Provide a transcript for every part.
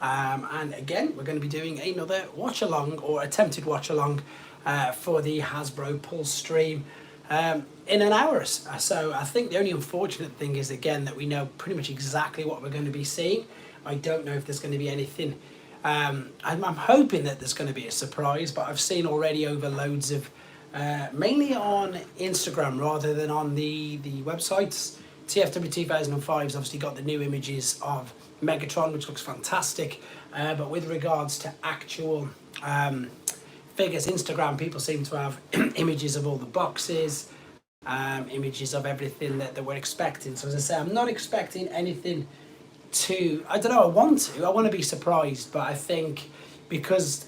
And again, we're going to be doing another watch along or attempted watch along for the Hasbro Pulse stream in an hour. So I think the only unfortunate thing is, again, that we know pretty much exactly what we're going to be seeing. I don't know if there's going to be anything. I'm hoping that there's going to be a surprise, but I've seen already over loads of, mainly on Instagram rather than on the websites. TFW 2005's obviously got the new images of Megatron, which looks fantastic. But with regards to actual figures, Instagram, people seem to have images of all the boxes, images of everything that we're expecting. So as I say, I'm not expecting anything I don't know, I want to be surprised, but I think because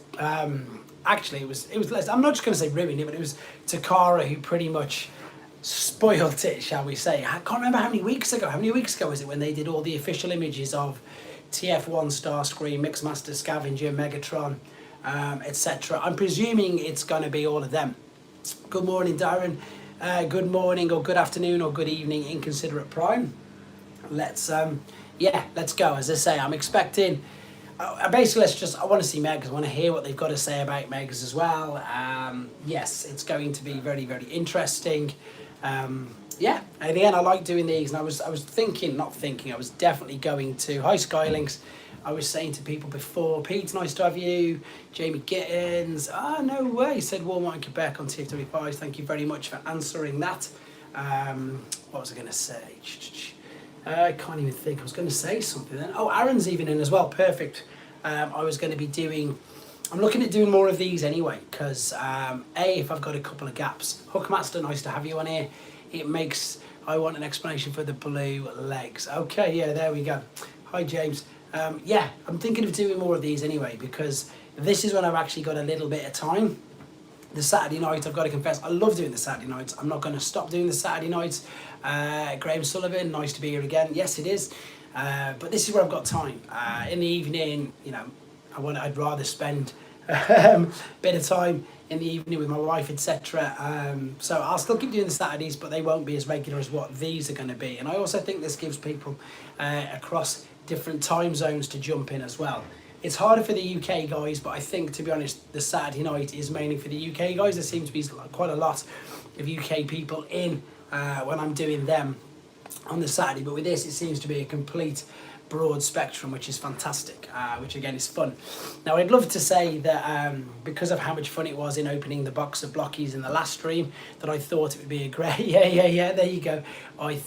actually it was less, I'm not just going to say ruined it, but it was Takara who pretty much spoiled it, shall we say. I can't remember how many weeks ago was it when they did all the official images of TF1, Starscream, Mixmaster, Scavenger, Megatron, etc. I'm presuming it's going to be all of them. Good morning, Darren. Good morning or good afternoon or good evening, Inconsiderate Prime. Let's go. As I say, I'm expecting. Basically, I want to see Megs. I want to hear what they've got to say about Megs as well. Yes, it's going to be very, very interesting. Yeah, and again, I like doing these, and I was definitely going to. Hi, Skylinks. I was saying to people before, Pete, nice to have you. Jamie Gittins. No way, said Walmart in Quebec on TFW5. Thank you very much for answering that. What was I going to say? I can't even think. I was going to say something then. Oh, Aaron's even in as well. Perfect. I was going to be doing... I'm looking at doing more of these anyway, because if I've got a couple of gaps. Hookmaster, nice to have you on here. It makes... I want an explanation for the blue legs. Okay, yeah, there we go. Hi, James. Yeah, I'm thinking of doing more of these anyway, because this is when I've actually got a little bit of time. The Saturday night, I've got to confess, I love doing the Saturday nights. I'm not going to stop doing the Saturday nights. Graham Sullivan, nice to be here again. Yes, it is. But this is where I've got time. In the evening, you know, I'd rather spend a bit of time in the evening with my wife, etc. So I'll still keep doing the Saturdays, but they won't be as regular as what these are going to be. And I also think this gives people across different time zones to jump in as well. It's harder for the UK guys, but I think, to be honest, the Saturday night is mainly for the UK guys. There seems to be quite a lot of UK people in when I'm doing them on the Saturday. But with this, it seems to be a complete broad spectrum, which is fantastic, which again is fun. Now, I'd love to say that because of how much fun it was in opening the box of blockies in the last stream, that I thought it would be a great... Yeah, there you go. I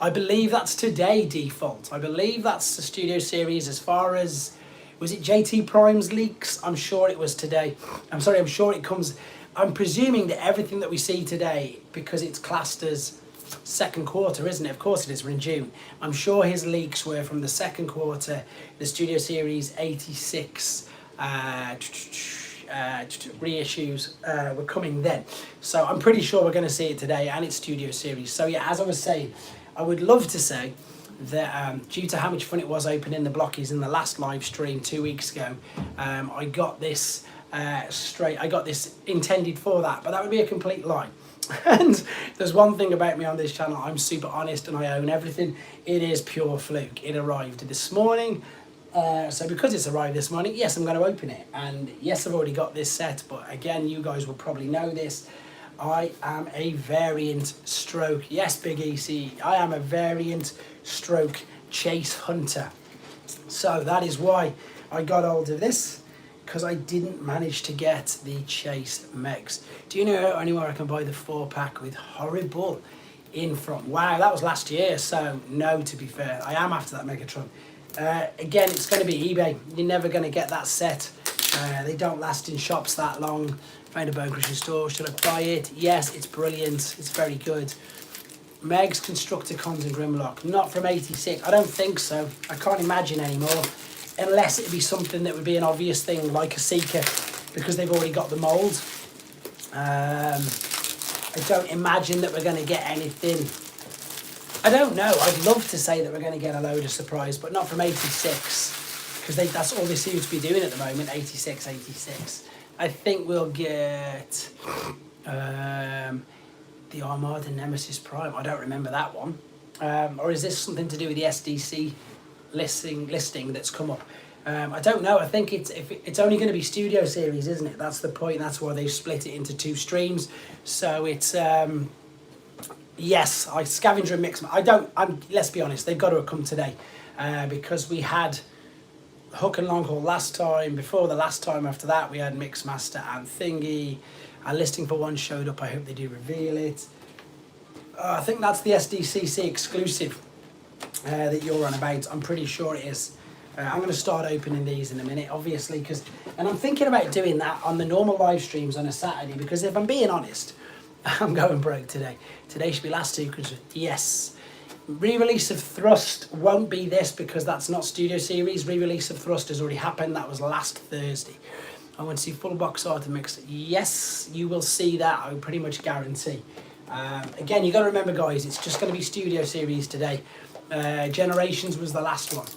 believe that's today, Default. I believe that's the Studio Series as far as... Was it JT Prime's leaks? I'm sure it was today. I'm sure it comes... I'm presuming that everything that we see today, because it's classed as second quarter, isn't it? Of course it is, we're in June. I'm sure his leaks were from the second quarter, the Studio Series 86 reissues were coming then. So I'm pretty sure we're going to see it today, and it's Studio Series. So yeah, as I was saying, I would love to say that due to how much fun it was opening the blockies in the last live stream 2 weeks ago, I got this I got this intended for that, but that would be a complete lie. And there's one thing about me on this channel, I'm super honest and I own everything. It is pure fluke. It arrived this morning, so because it's arrived this morning, yes, I'm going to open it, and yes, I've already got this set, but again, you guys will probably know this. I am a variant stroke, yes, Big EC, I am a variant stroke chase hunter. So that is why I got hold of this, because I didn't manage to get the chase Megs. Do you know anywhere I can buy the 4-pack with Horrible in from? Wow, that was last year, so no, to be fair. I am after that Megatron. Again, it's going to be eBay. You're never going to get that set. They don't last in shops that long. Found a bone crushing store. Should I buy it? Yes, it's brilliant. It's very good. Megs, Constructicons and Grimlock. Not from 86. I don't think so. I can't imagine anymore. Unless it'd be something that would be an obvious thing, like a Seeker, because they've already got the mould. I don't imagine that we're going to get anything. I don't know. I'd love to say that we're going to get a load of surprise, but not from 86, because that's all they seem to be doing at the moment, 86, 86. I think we'll get the Armada Nemesis Prime. I don't remember that one. Or is this something to do with the SDC listing that's come up? I don't know. I think it's only going to be Studio Series, isn't it? That's the point. That's why they've split it into 2 streams. So it's yes, I Scavenger and Mix. Let's be honest. They've got to have come today because we had Hook and Long Haul last time. Before the last time after that, we had Mixmaster and Thingy. Our listing for one showed up. I hope they do reveal it. I think that's the SDCC exclusive that you're on about. I'm pretty sure it is. I'm going to start opening these in a minute, obviously, and I'm thinking about doing that on the normal live streams on a Saturday, because if I'm being honest, I'm going broke today. Today should be last 2 Christmas. Yes. Re-release of Thrust won't be this because that's not Studio Series. Re-release of Thrust has already happened. That was last Thursday. I want to see full box art and mix. Yes, you will see that, I pretty much guarantee. Again, you got to remember, guys, it's just going to be Studio Series today. Generations was the last one.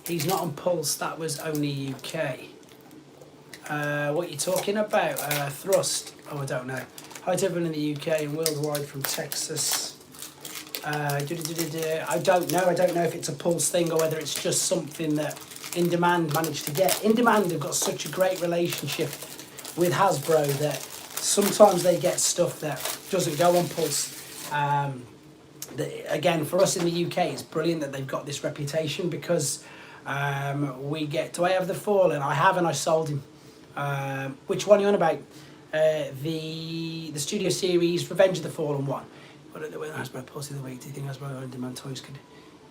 He's not on Pulse, that was only UK. What are you talking about? Thrust, oh, I don't know. Hi to everyone in the UK and worldwide from Texas. I don't know if it's a Pulse thing or whether it's just something that In Demand managed to get. In Demand have got such a great relationship with Hasbro that sometimes they get stuff that doesn't go on Pulse. Again, for us in the UK, it's brilliant that they've got this reputation because we get. Do I have the Fallen? I have, and I sold him. Which one are you on about? The Studio Series Revenge of the Fallen one. What are the Hasbro Pulse of the week? Do you think Hasbro On Demand toys could?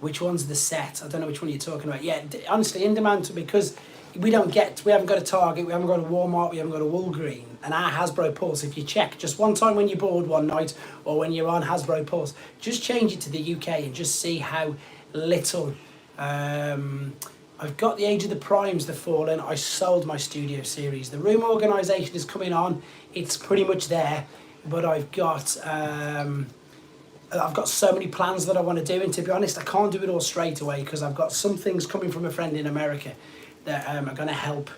Which one's the set? I don't know which one you're talking about. Yeah, honestly, In Demand, because we haven't got a Target, we haven't got a Walmart, we haven't got a Walgreen. And our Hasbro Pulse, if you check just one time when you're bored one night or when you're on Hasbro Pulse, just change it to the UK and just see how little. I've got the Age of the Primes, the Fallen. I sold my Studio Series. The Room Organisation is coming on. It's pretty much there, but I've got so many plans that I want to do, and to be honest, I can't do it all straight away because I've got some things coming from a friend in America that are going to help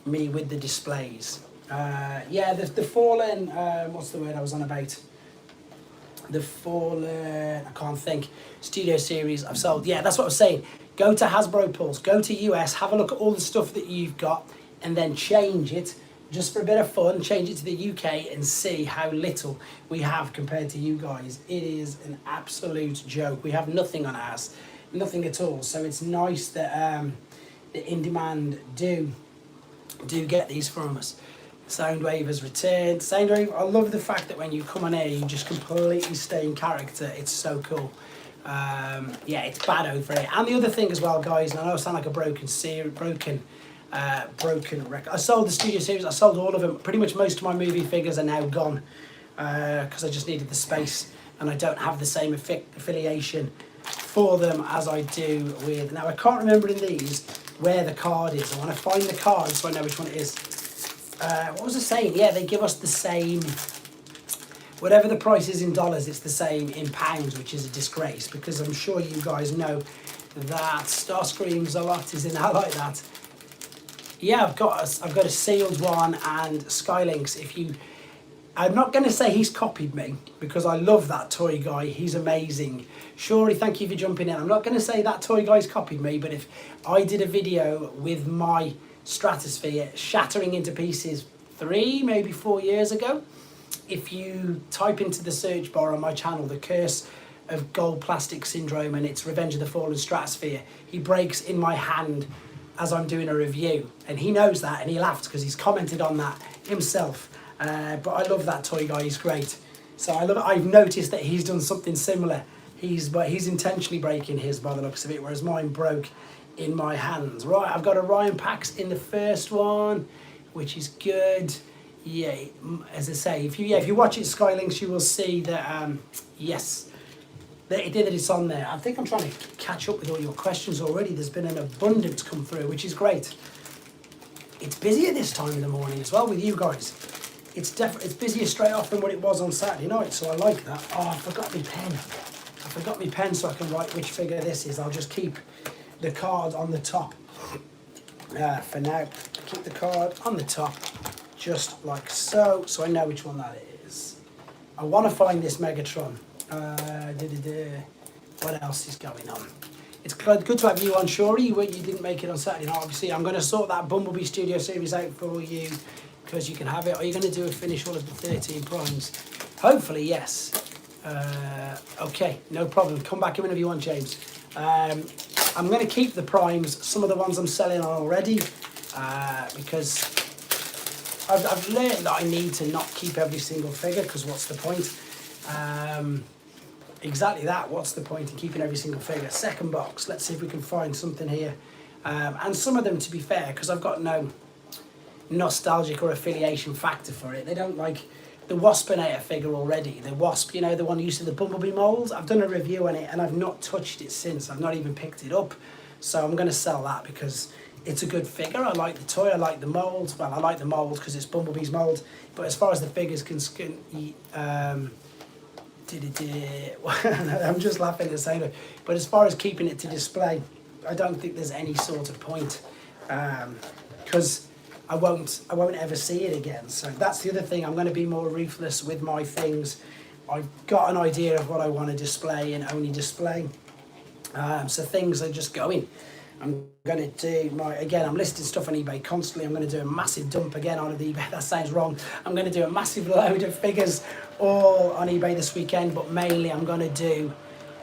me with the displays. Yeah, the Fallen, what's the word I was on about? The Fallen, I can't think. Studio Series, I've sold. Yeah, that's what I was saying. Go to Hasbro Pulse, go to US, have a look at all the stuff that you've got, and then change it, just for a bit of fun, change it to the UK and see how little we have compared to you guys. It is an absolute joke. We have nothing on ours, nothing at all. So it's nice that the In Demand do get these from us. Soundwave has returned. Soundwave, I love the fact that when you come on here, you just completely stay in character. It's so cool. Yeah, it's bad over here. And the other thing as well, guys, and I know I sound like a broken record. I sold the Studio Series. I sold all of them. Pretty much most of my movie figures are now gone because I just needed the space, and I don't have the same affiliation for them as I do with. Now I can't remember in these where the card is. I want to find the card so I know which one it is. What was I saying? Yeah, they give us the same. Whatever the price is in dollars, it's the same in pounds, which is a disgrace because I'm sure you guys know that Starscream's a lot is in there like that. Yeah, I've got a sealed one and Skylinks. I'm not going to say he's copied me because I love that toy guy. He's amazing. Shuri, thank you for jumping in. I'm not going to say that toy guy's copied me, but if I did a video with my Stratosphere shattering into pieces 3, maybe 4 years ago, if you type into the search bar on my channel, The Curse of Gold Plastic Syndrome, and it's Revenge of the Fallen Stratosphere, he breaks in my hand as I'm doing a review, and he knows that, and he laughed because he's commented on that himself. But I love that toy guy, he's great. So I've noticed that he's done something similar. He's intentionally breaking his by the looks of it, whereas mine broke in my hands. Right, I've got Orion Pax in the first one, which is good. Yeah, as I say, if you watch it, Skylinks, you will see that, yes, that it's on there. I think I'm trying to catch up with all your questions already. There's been an abundance come through, which is great. It's busy at this time in the morning as well with you guys. It's busier straight off than what it was on Saturday night, so I like that. Oh, I forgot my pen. I forgot my pen so I can write which figure this is. I'll just keep the card on the top for now. Keep the card on the top, just like so I know which one that is. I want to find this Megatron. What else is going on? It's good to have you on, Shorey. You didn't make it on Saturday night. Obviously, I'm going to sort that Bumblebee Studio Series out for you because you can have it. Are you going to do a finish all of the 13 primes? Hopefully, yes. Okay, no problem. Come back in whenever you want, James. I'm going to keep the primes, some of the ones I'm selling on already, because I've learned that I need to not keep every single figure, because what's the point? Exactly that, what's the point in keeping every single figure? Second box, let's see if we can find something here. And some of them, to be fair, because I've got no nostalgic or affiliation factor for it, they don't like the Waspinator figure already. The Wasp, you know, the one used to the Bumblebee mould. I've done a review on it and I've not touched it since. I've not even picked it up. So I'm going to sell that because it's a good figure. I like the toy, I like the mould. Well, I like the mould because it's Bumblebee's mould. But as far as the figures can I'm just laughing at the same time. But as far as keeping it to display, I don't think there's any sort of point. Because I won't ever see it again. So that's the other thing. I'm going to be more ruthless with my things. I've got an idea of what I want to display and only display. So things are just going. I'm going to do I'm listing stuff on eBay constantly. I'm going to do a massive dump again on eBay. That sounds wrong. I'm going to do a massive load of figures all on eBay this weekend, but mainly I'm going to do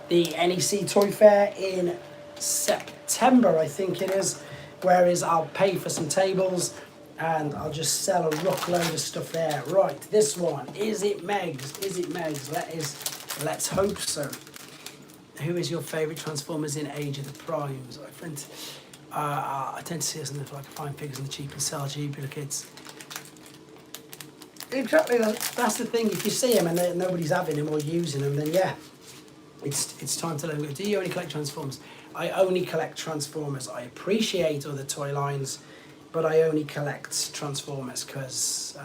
the NEC Toy Fair in September, I think it is. Whereas I'll pay for some tables and I'll just sell a ruckload of stuff there. Right, this one, is it Megs? Is it Megs? Let's hope so. Who is your favourite Transformers in Age of the Primes? I tend to see us in the like fine figures and the cheap and sell cheap the kids. Exactly, that's the thing. If you see them and nobody's having them or using them, then yeah, it's time to let them go. Do you only collect Transformers? I only collect Transformers. I appreciate other toy lines, but I only collect Transformers because,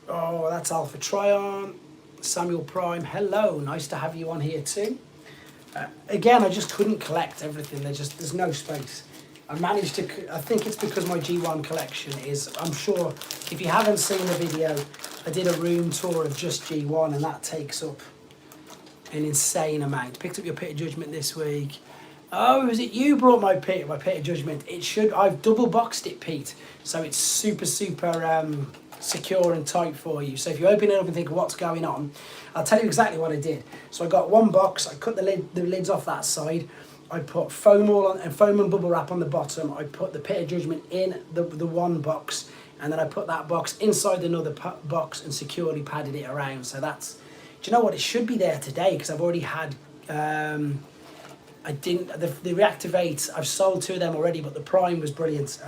oh, that's Alpha Trion, Samuel Prime. Hello, nice to have you on here too. Again, I just couldn't collect everything. There's no space. I managed to, I think it's because my G1 collection is, I'm sure, if you haven't seen the video, I did a room tour of just G1 and that takes up an insane amount. Picked up your Pit of Judgment this week. Oh, was it you brought my Pit of Judgment? I've double boxed it, Pete. So it's super secure and tight for you. So if you open it up and think what's going on, I'll tell you exactly what I did. So I got one box, I cut the lids off that side, I put foam and bubble wrap on the bottom, I put the Pit of Judgment in the one box, and then I put that box inside another box and securely padded it around. So that's, do you know what, it should be there today because I've already had, the Reactivate, I've sold 2 of them already, but the Prime was brilliant.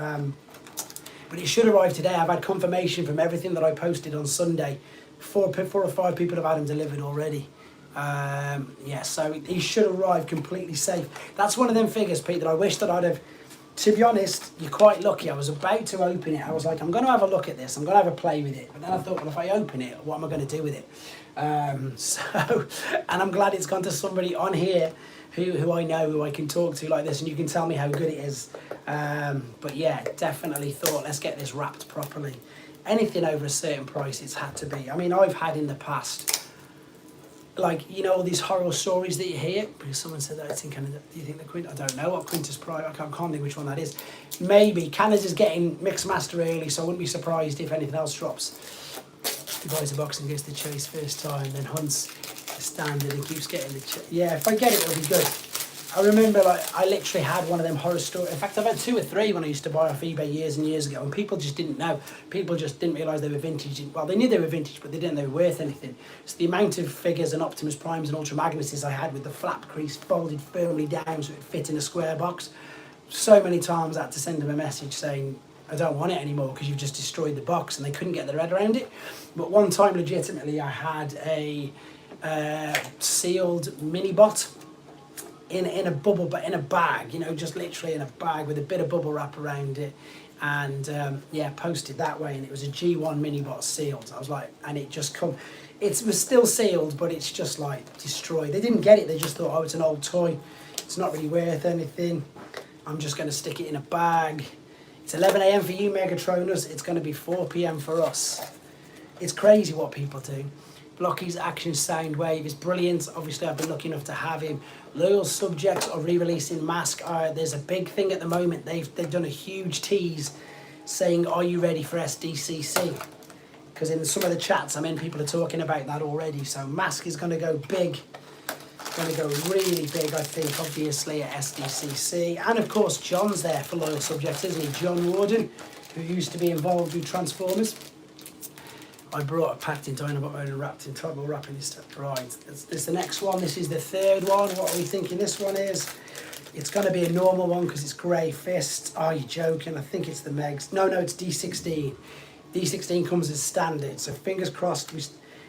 But it should arrive today. I've had confirmation from everything that I posted on Sunday. 4 or 5 people have had them delivered already. Yeah, so he should arrive completely safe. That's one of them figures, Pete, that I wish that I'd have. To be honest, you're quite lucky. I was about to open it. I was like, I'm going to have a look at this. I'm going to have a play with it. But then I thought, well, if I open it, what am I going to do with it? And I'm glad it's gone to somebody on here who I know, who I can talk to like this, and you can tell me how good it is. But yeah, definitely thought, let's get this wrapped properly. Anything over a certain price, it's had to be. I mean, I've had in the past, like, you know, all these horror stories that you hear, because someone said that it's in Canada. Do you think the I don't know what Quintus Prime, I can't think which one that is. Maybe. Canada's getting Mixed Master early, so I wouldn't be surprised if anything else drops. He buys a box and gets the chase first time, then hunts the standard and keeps getting the chase. Yeah, if I get it, it'll be good. I remember, like, I literally had one of them horror stories. In fact, I've had 2 or 3 when I used to buy off eBay years and years ago, and people just didn't know. People just didn't realise they were vintage. Well, they knew they were vintage, but they didn't know they were worth anything. So the amount of figures and Optimus Primes and Ultra Magnuses I had with the flap crease folded firmly down so it fit in a square box, so many times I had to send them a message saying, I don't want it anymore because you've just destroyed the box, and they couldn't get their head around it. But one time, legitimately, I had a sealed mini-bot in a bubble, but in a bag, you know, just literally in a bag with a bit of bubble wrap around it, and yeah, posted that way, and it was a G1 mini-bot sealed. I was like, and it just it was still sealed, but it's just like destroyed. They didn't get it, they just thought, oh, it's an old toy, it's not really worth anything, I'm just going to stick it in a bag. It's 11 AM for you Megatroners, it's going to be 4 PM for us. It's crazy what people do. Blocky's Action Soundwave is brilliant. Obviously, I've been lucky enough to have him. Loyal Subjects are re-releasing Mask. There's a big thing at the moment. They've done a huge tease saying, are you ready for SDCC? Because in some of the chats I'm in, people are talking about that already. So Mask is going to go big. Going to go really big, I think, obviously, at SDCC. And, of course, John's there for Loyal Subjects, isn't he? John Warden, who used to be involved with Transformers. I brought a packed in Dynamite mode and wrapped in tribal wrapping this stuff. Right, this is the next one. This is the third one. What are we thinking this one is? It's going to be a normal one because it's Grey Fist. Oh, you're joking. I think it's the Megs. No, it's D16. D16 comes as standard. So fingers crossed,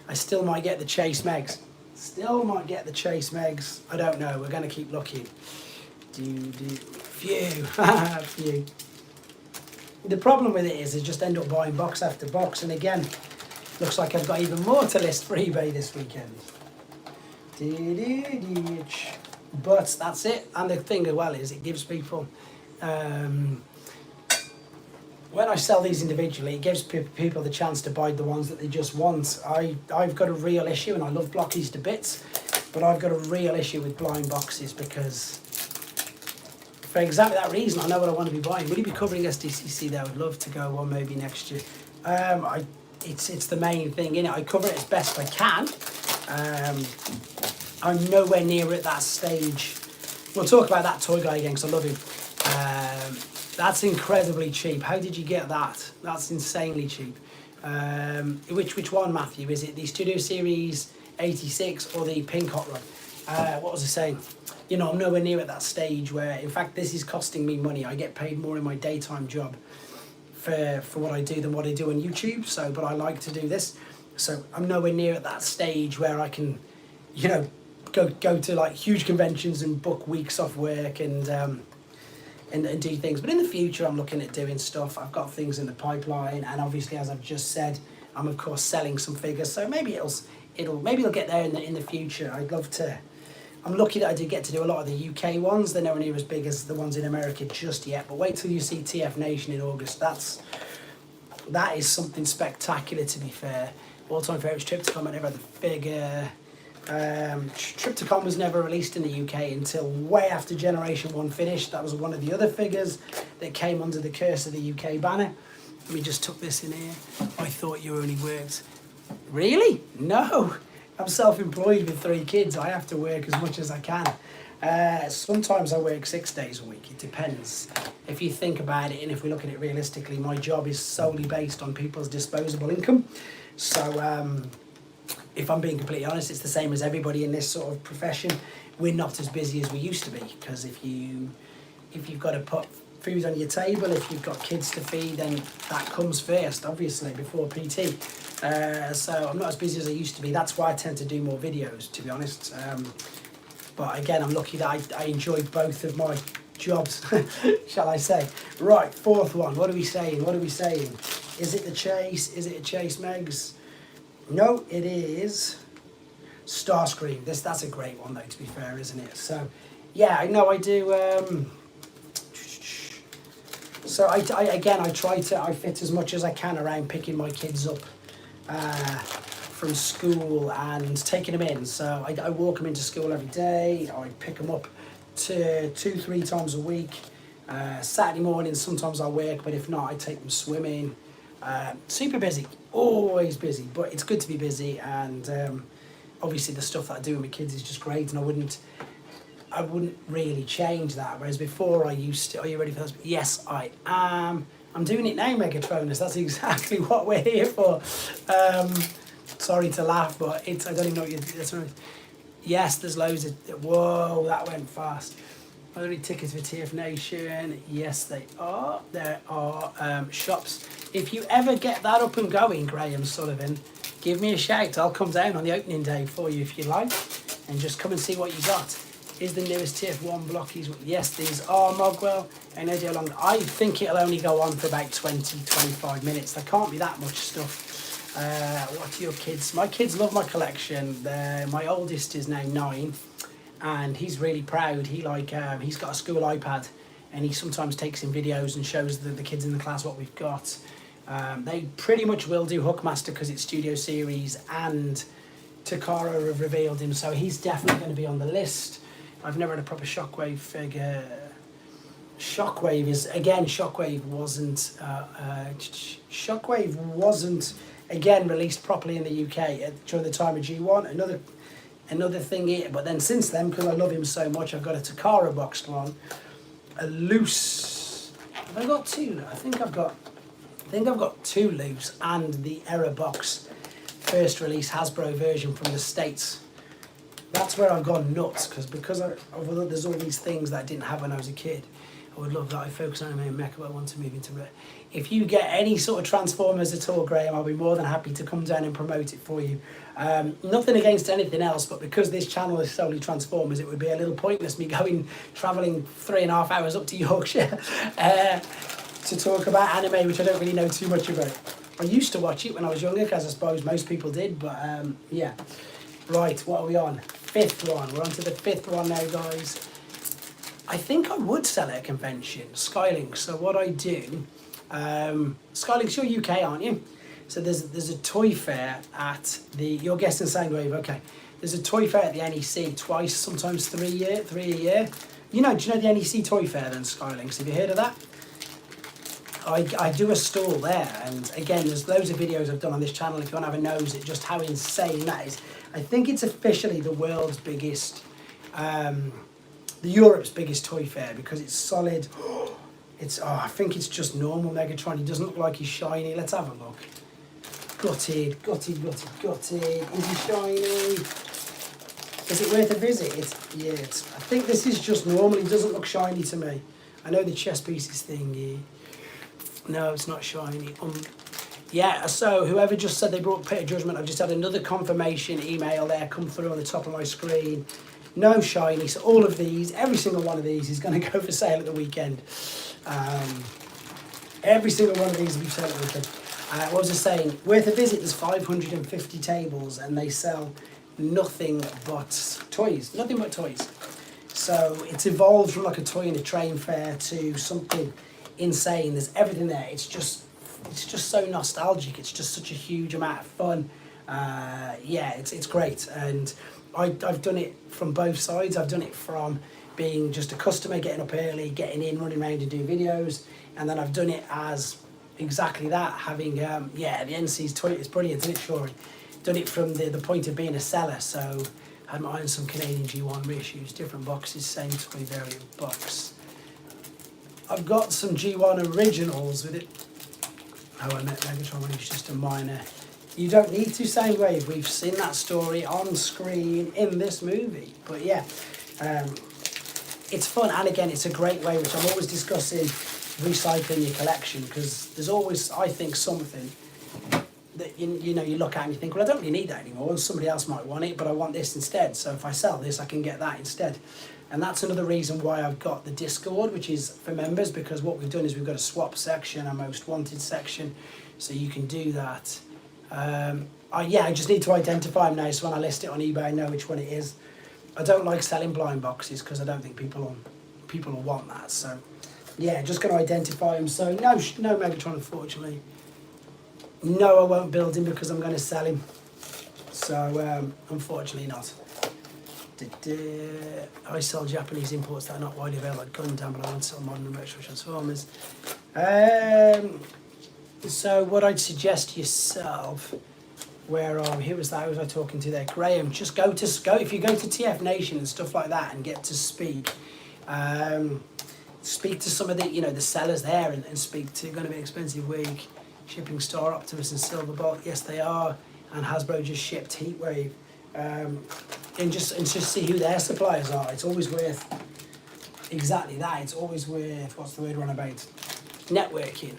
I still might get the Chase Megs. Still might get the Chase Megs. I don't know. We're going to keep looking. Phew. Phew. The problem with it is I just end up buying box after box. And again, looks like I've got even more to list for eBay this weekend. But that's it. And the thing as well is it gives people... when I sell these individually, it gives people the chance to buy the ones that they just want. I've got a real issue, and I love Blockies to bits, but I've got a real issue with blind boxes because, for exactly that reason, I know what I want to be buying. Will you be covering SDCC there? I would love to go one maybe next year. It's the main thing, innit? I cover it as best I can. I'm nowhere near at that stage. We'll talk about that toy guy again because I love him. That's incredibly cheap. How did you get that? That's insanely cheap. Which one, Matthew? Is it the Studio Series 86 or the Pink Hot Rod? What was I saying? You know, I'm nowhere near at that stage where, in fact, this is costing me money. I get paid more in my daytime job for what I do than what I do on YouTube. So, but I like to do this. So I'm nowhere near at that stage where I can, you know, go to like huge conventions and book weeks off work and do things. But in the future, I'm looking at doing stuff. I've got things in the pipeline, and obviously, as I've just said, I'm of course selling some figures. So maybe it'll get there in the future. I'd love to. I'm lucky that I did get to do a lot of the UK ones. They're nowhere near as big as the ones in America just yet. But wait till you see TF Nation in August. That is something spectacular, to be fair. All-time favourites, Triptychon. I never had the figure. Triptychon was never released in the UK until way after Generation 1 finished. That was one of the other figures that came under the curse of the UK banner. We just took this in here. I thought you only worked. Really? No. I'm self-employed with 3 kids. I have to work as much as I can. Sometimes I work 6 days a week. It depends. If you think about it, and if we look at it realistically, my job is solely based on people's disposable income. So, if I'm being completely honest, it's the same as everybody in this sort of profession. We're not as busy as we used to be, because if you've got to put food on your table, if you've got kids to feed, then that comes first, obviously, before PT. So I'm not as busy as I used to be. That's why I tend to do more videos, to be honest. But again, I'm lucky that I enjoy both of my jobs, shall I say. Right, 4th one. What are we saying? Is it the Chase? Is it a Chase Megs? No, it is Starscream. That's a great one, though, to be fair, isn't it? So, yeah, I know I do. So I fit as much as I can around picking my kids up from school and taking them in. So I walk them into school every day. I pick them up 2-3 times a week. Saturday morning, sometimes I work, but if not, I take them swimming. Super busy, always busy, but it's good to be busy, and obviously the stuff that I do with my kids is just great, and I wouldn't really change that. Whereas before I used to. Are you ready for this? Yes, I am. I'm doing it now, Megatronus. That's exactly what we're here for. Sorry to laugh, but I don't even know what you're. Yes, there's loads of. Whoa, that went fast. Are there any tickets for TF Nation? Yes, they are. There are shops. If you ever get that up and going, Graham Sullivan, give me a shout. I'll come down on the opening day for you if you like, and just come and see what you got. Is the newest TF1 Blockies? Yes, these are, Mogwell. And how long? I think it'll only go on for about 20-25 minutes. There can't be that much stuff. What are your kids? My kids love my collection. My oldest is now 9. And he's really proud. He's got a school iPad, and he sometimes takes in videos and shows the kids in the class what we've got. They pretty much will do Hookmaster because it's Studio Series and Takara have revealed him, so he's definitely going to be on the list. I've never had a proper Shockwave figure. Shockwave is, again, Shockwave wasn't again released properly in the UK during the time of G1. Another thing here, but then since then, because I love him so much, I've got a Takara boxed one, a loose. Have I got two? I think I've got two loose and the Error box first release Hasbro version from the States. That's where I've gone nuts because there's all these things that I didn't have when I was a kid. I would love that. I focus on anime and mecha, but I want to move into it. If you get any sort of Transformers at all, Graham, I'll be more than happy to come down and promote it for you. Nothing against anything else, but because this channel is solely Transformers, it would be a little pointless me travelling 3.5 hours up to Yorkshire to talk about anime, which I don't really know too much about. I used to watch it when I was younger, as I suppose most people did, but yeah. Right, what are we on? Fifth one. We're on to the fifth one now, guys. I think I would sell at a convention, Skylink. So what I do, Skylink's your UK, aren't you? So there's a toy fair at the, you're guessing Soundwave, okay. There's a toy fair at the NEC twice, sometimes three a year. Do you know the NEC toy fair then, Skylinks? Have you heard of that? I do a stall there, and again, there's loads of videos I've done on this channel if you want to have a nose at just how insane that is. I think it's officially the world's biggest, Europe's biggest toy fair because it's solid. I think it's just normal Megatron. He doesn't look like he's shiny. Let's have a look. Gutted. Is he shiny? Is it worth a visit? I think this is just normal. He doesn't look shiny to me. I know the chess pieces thing. No, it's not shiny. Yeah, so whoever just said they brought Pit of Judgment, I've just had another confirmation email there come through on the top of my screen. No shiny, so all of these, every single one of these is going to go for sale at the weekend. Every single one of these will be for sale at the weekend. What was I saying? Worth a visit, there's 550 tables and they sell nothing but toys. Nothing but toys. So it's evolved from like a toy and a train fair to something insane. There's everything there. It's just so nostalgic. It's just such a huge amount of fun. Yeah, it's great. And I've done it from both sides. I've done it from being just a customer, getting up early, getting in, running around and doing videos. And then I've done it as exactly that, having, the NC's toy. It's brilliant, isn't it, Shori? Done it from the point of being a seller. So I had my own some Canadian G1 reissues, different boxes, same toy variant box. I've got some G1 originals with it. Oh, I met Megatron when he was just a minor. You don't need to, Soundwave. We've seen that story on screen in this movie. But yeah, it's fun. And again, it's a great way, which I'm always discussing, recycling your collection. Because there's always, I think, something that, you look at and you think, well, I don't really need that anymore. And somebody else might want it, but I want this instead. So if I sell this, I can get that instead. And that's another reason why I've got the Discord, which is for members, because what we've done is we've got a swap section, a most wanted section, so you can do that. I just need to identify them now, so when I list it on eBay, I know which one it is. I don't like selling blind boxes because I don't think people will want that. So, yeah, just going to identify them. So, no Megatron, unfortunately. No, I won't build him because I'm going to sell him. So, unfortunately not. I sell Japanese imports that are not widely available like Gundam, but I want to sell modern and retro Transformers. So what I'd suggest yourself, where who was that? Who was I talking to there? Graham. Just go if you go to TF Nation and stuff like that and get to speak. Speak to some of the the sellers there and speak to. Going to be an expensive week. Shipping Star Optimus and Silverbolt. Yes, they are. And Hasbro just shipped Heatwave. And just see who their suppliers are. It's always worth exactly that. It's always worth, what's the word we're on about? Networking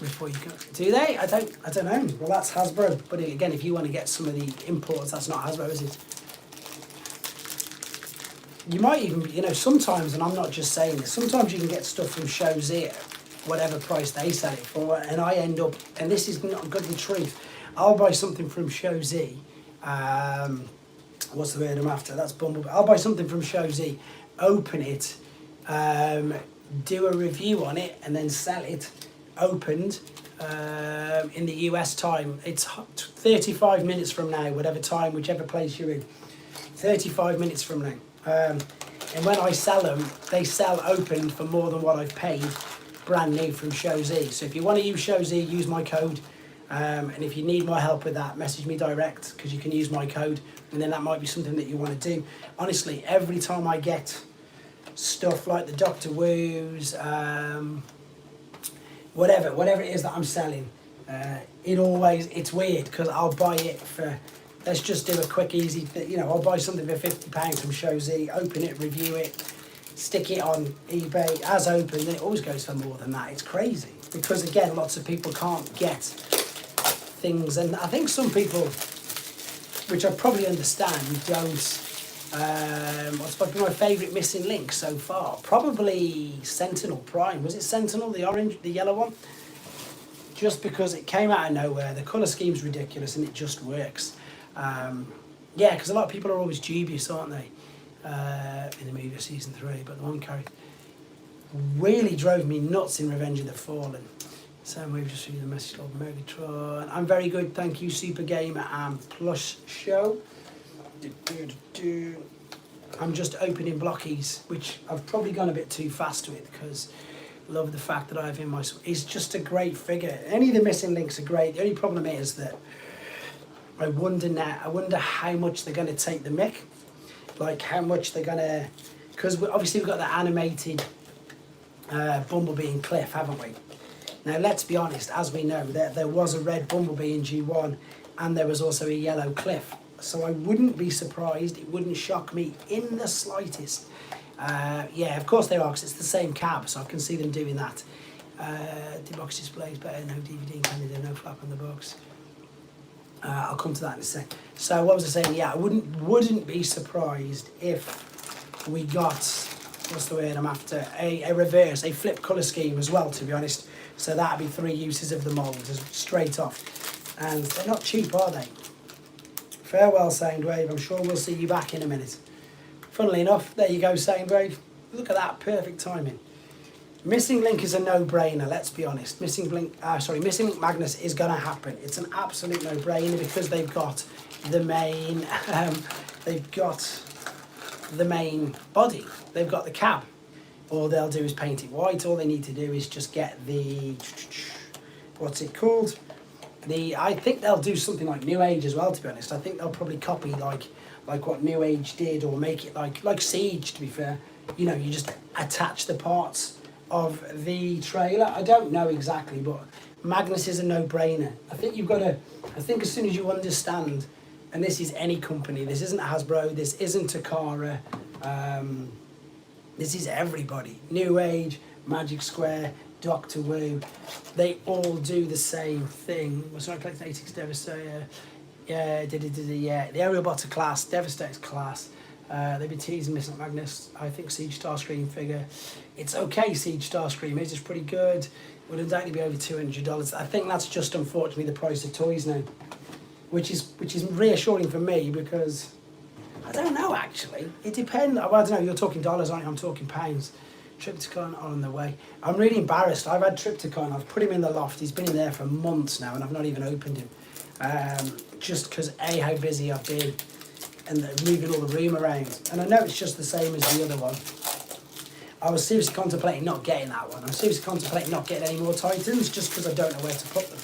before you go. Do they? I don't know. Well, that's Hasbro. But again, if you want to get some of the imports, that's not Hasbro, is it? You might even, sometimes, and I'm not just saying this, sometimes you can get stuff from Shows Here, whatever price they sell it for, and I end up, and this is not good the truth, I'll buy something from Show Z, what's the word I'm after? That's Bumblebee. I'll buy something from Show Z, open it, do a review on it, and then sell it opened in the US time. It's 35 minutes from now, whatever time, whichever place you're in. 35 minutes from now. And when I sell them, they sell opened for more than what I've paid brand new from Show Z. So if you want to use Show Z, use my code. And if you need more help with that, message me direct, because you can use my code, and then that might be something that you want to do. Honestly, every time I get stuff like the Doctor Woos, whatever it is that I'm selling, it's weird, because I'll buy it for, let's just do a quick easy, I'll buy something for £50 from Show Z, open it, review it, stick it on eBay as open, then it always goes for more than that. It's crazy, because again, lots of people can't get things, and I think some people, which I probably understand, don't. What's probably my favourite missing link so far? Probably Sentinel Prime. Was it Sentinel, the yellow one? Just because it came out of nowhere, the colour scheme's ridiculous and it just works. Yeah, because a lot of people are always dubious, aren't they? In the movie season 3, but the one character really drove me nuts in Revenge of the Fallen. So we've just read the message of Megatron. I'm very good, thank you, Super Gamer and Plush Show. I'm just opening blockies, which I've probably gone a bit too fast with, because I love the fact that I have in my... It's just a great figure. Any of the missing links are great. The only problem is that I wonder how much they're going to take the mick. Like how much they're going to... Because obviously we've got the animated Bumblebee and Cliff, haven't we? Now, let's be honest, as we know, there was a red Bumblebee in G1 and there was also a yellow Cliff. So I wouldn't be surprised, it wouldn't shock me in the slightest. Yeah, of course they are, because it's the same cab, so I can see them doing that. The box displays better, no DVD in Canada, no flap on the box. I'll come to that in a sec. So what was I saying? Yeah, I wouldn't be surprised if we got, what's the word I'm after, a reverse, a flip colour scheme as well, to be honest. So that'd be 3 uses of the mould, straight off. And they're not cheap, are they? Farewell, Soundwave. I'm sure we'll see you back in a minute. Funnily enough, there you go, Soundwave. Look at that, perfect timing. Missing Link is a no-brainer, let's be honest. Missing Link Magnus is going to happen. It's an absolute no-brainer, because they've got the main, body. They've got the cab. All they'll do is paint it white. All they need to do is just get the, what's it called? I think they'll do something like New Age as well, to be honest. I think they'll probably copy like what New Age did, or make it like Siege, to be fair. You just attach the parts of the trailer. I don't know exactly, but Magnus is a no-brainer. I think as soon as you understand, and this is any company, this isn't Hasbro, this isn't Takara, this is everybody. New Age, Magic Square, Doctor Who, they all do the same thing. Was I collecting 86 Devastator? Yeah, the Aerial Botter class, Devastator's class. They've been teasing Missing Magnus. I think Siege Starscream figure. It's okay, Siege Starscream is just pretty good. Would undoubtedly be over $200. I think that's just unfortunately the price of toys now, which is reassuring for me, because I don't know actually. It depends. Well, I don't know. You're talking dollars, aren't you? I'm talking pounds. Triptychon on the way. I'm really embarrassed. I've had Triptychon. I've put him in the loft. He's been in there for months now, and I've not even opened him. Just because how busy I've been, and moving all the room around. And I know it's just the same as the other one. I was seriously contemplating not getting that one. I'm seriously contemplating not getting any more Titans, just because I don't know where to put them.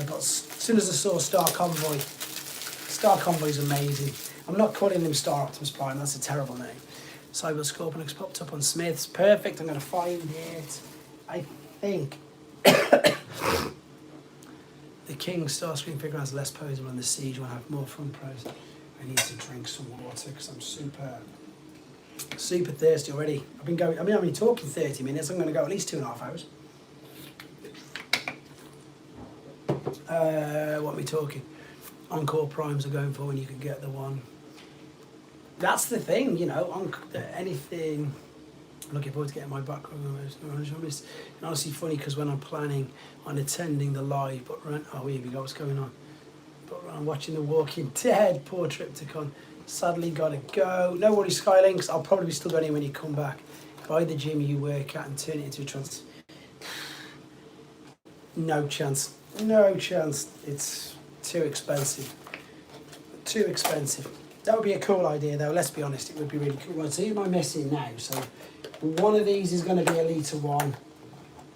But as soon as I saw Star Convoy's amazing. I'm not calling him Star Optimus Prime, that's a terrible name. Cyber Scorpion has popped up on Smith's. Perfect, I'm going to find it. I think the King Starscream figure has less posable, and the Siege will have more front pros. I need to drink some water because I'm super thirsty already. I've been talking 30 minutes. I'm going to go at least 2.5 hours. What are we talking? Encore Primes are going for when you can get the one. That's the thing, on anything. I'm looking forward to getting my background. It's honestly funny, because when I'm planning on attending the live, here we go, what's going on? But I'm watching The Walking Dead, poor Triptychon. Sadly, gotta go. No worries, Skylinks. I'll probably still go anyway when you come back. Buy the gym you work at and turn it into a trans. No chance. No chance. It's too expensive. Too expensive. That would be a cool idea though, let's be honest, it would be really cool. Right, so who am I missing now? So one of these is going to be Elite 1,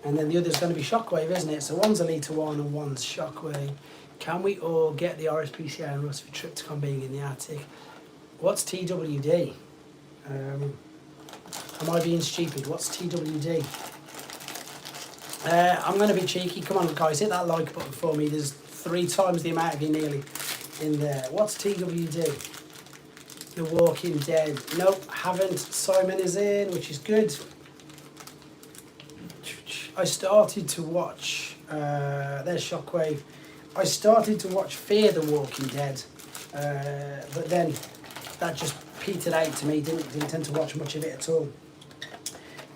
and then the other is going to be Shockwave, isn't it? So one's Elite 1 and one's Shockwave. Can we all get the RSPCA and Russ for Tripticon being in the attic? What's TWD? Am I being stupid? What's TWD? I'm going to be cheeky. Come on, guys, hit that like button for me. There's 3 times the amount of you nearly in there. What's TWD? The Walking Dead. Nope, haven't. Simon is in, which is good. I started to watch, there's Shockwave. I started to watch Fear the Walking Dead, but then that just petered out to me, didn't tend to watch much of it at all.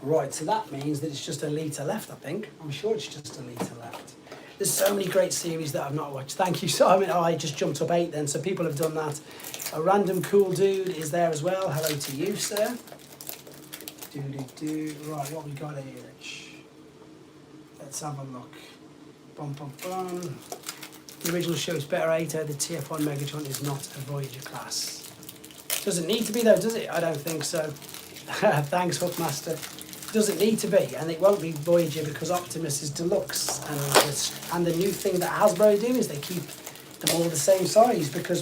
Right, so that means that it's just a litre left, I think. I'm sure it's just a litre left. There's so many great series that I've not watched. Thank you, Simon. Oh, I just jumped up 8 then, so people have done that. A random cool dude is there as well. Hello to you, sir. Right, what we got here? Let's have a look. Bum, bum, bum. The original show is better 8. The TF1 Megatron is not a Voyager class. Doesn't need to be though, does it? I don't think so. Thanks, Hookmaster. Doesn't need to be, and it won't be Voyager because Optimus is deluxe. And the new thing that Hasbro do is they keep them all the same size because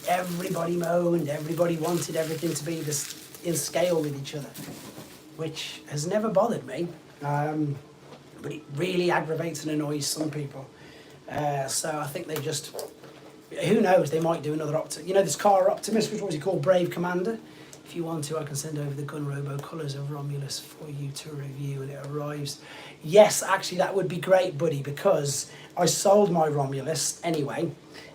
everybody moaned, everybody wanted everything to be in scale with each other, which has never bothered me. But it really aggravates and annoys some people. So I think they just, who knows, they might do another Optimus. You know this car Optimus, which was he called Brave Commander? If you want to, I can send over the Gun Robo colours of Romulus for you to review when it arrives. Yes, actually that would be great, buddy, because I sold my Romulus anyway,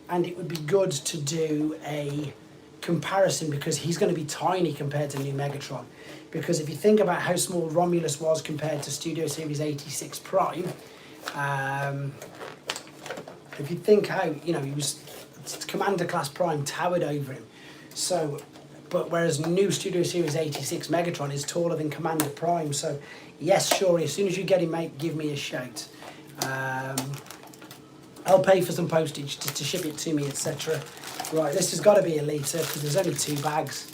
and it would be good to do a comparison because he's going to be tiny compared to new Megatron. Because if you think about how small Romulus was compared to Studio Series 86 Prime, if you think how, he was, Commander Class Prime towered over him. So, but whereas new Studio Series 86 Megatron is taller than Commander Prime. So, yes, sure, as soon as you get him, mate, give me a shout. I'll pay for some postage to ship it to me, etc. Right, this has got to be a litre because there's only 2 bags.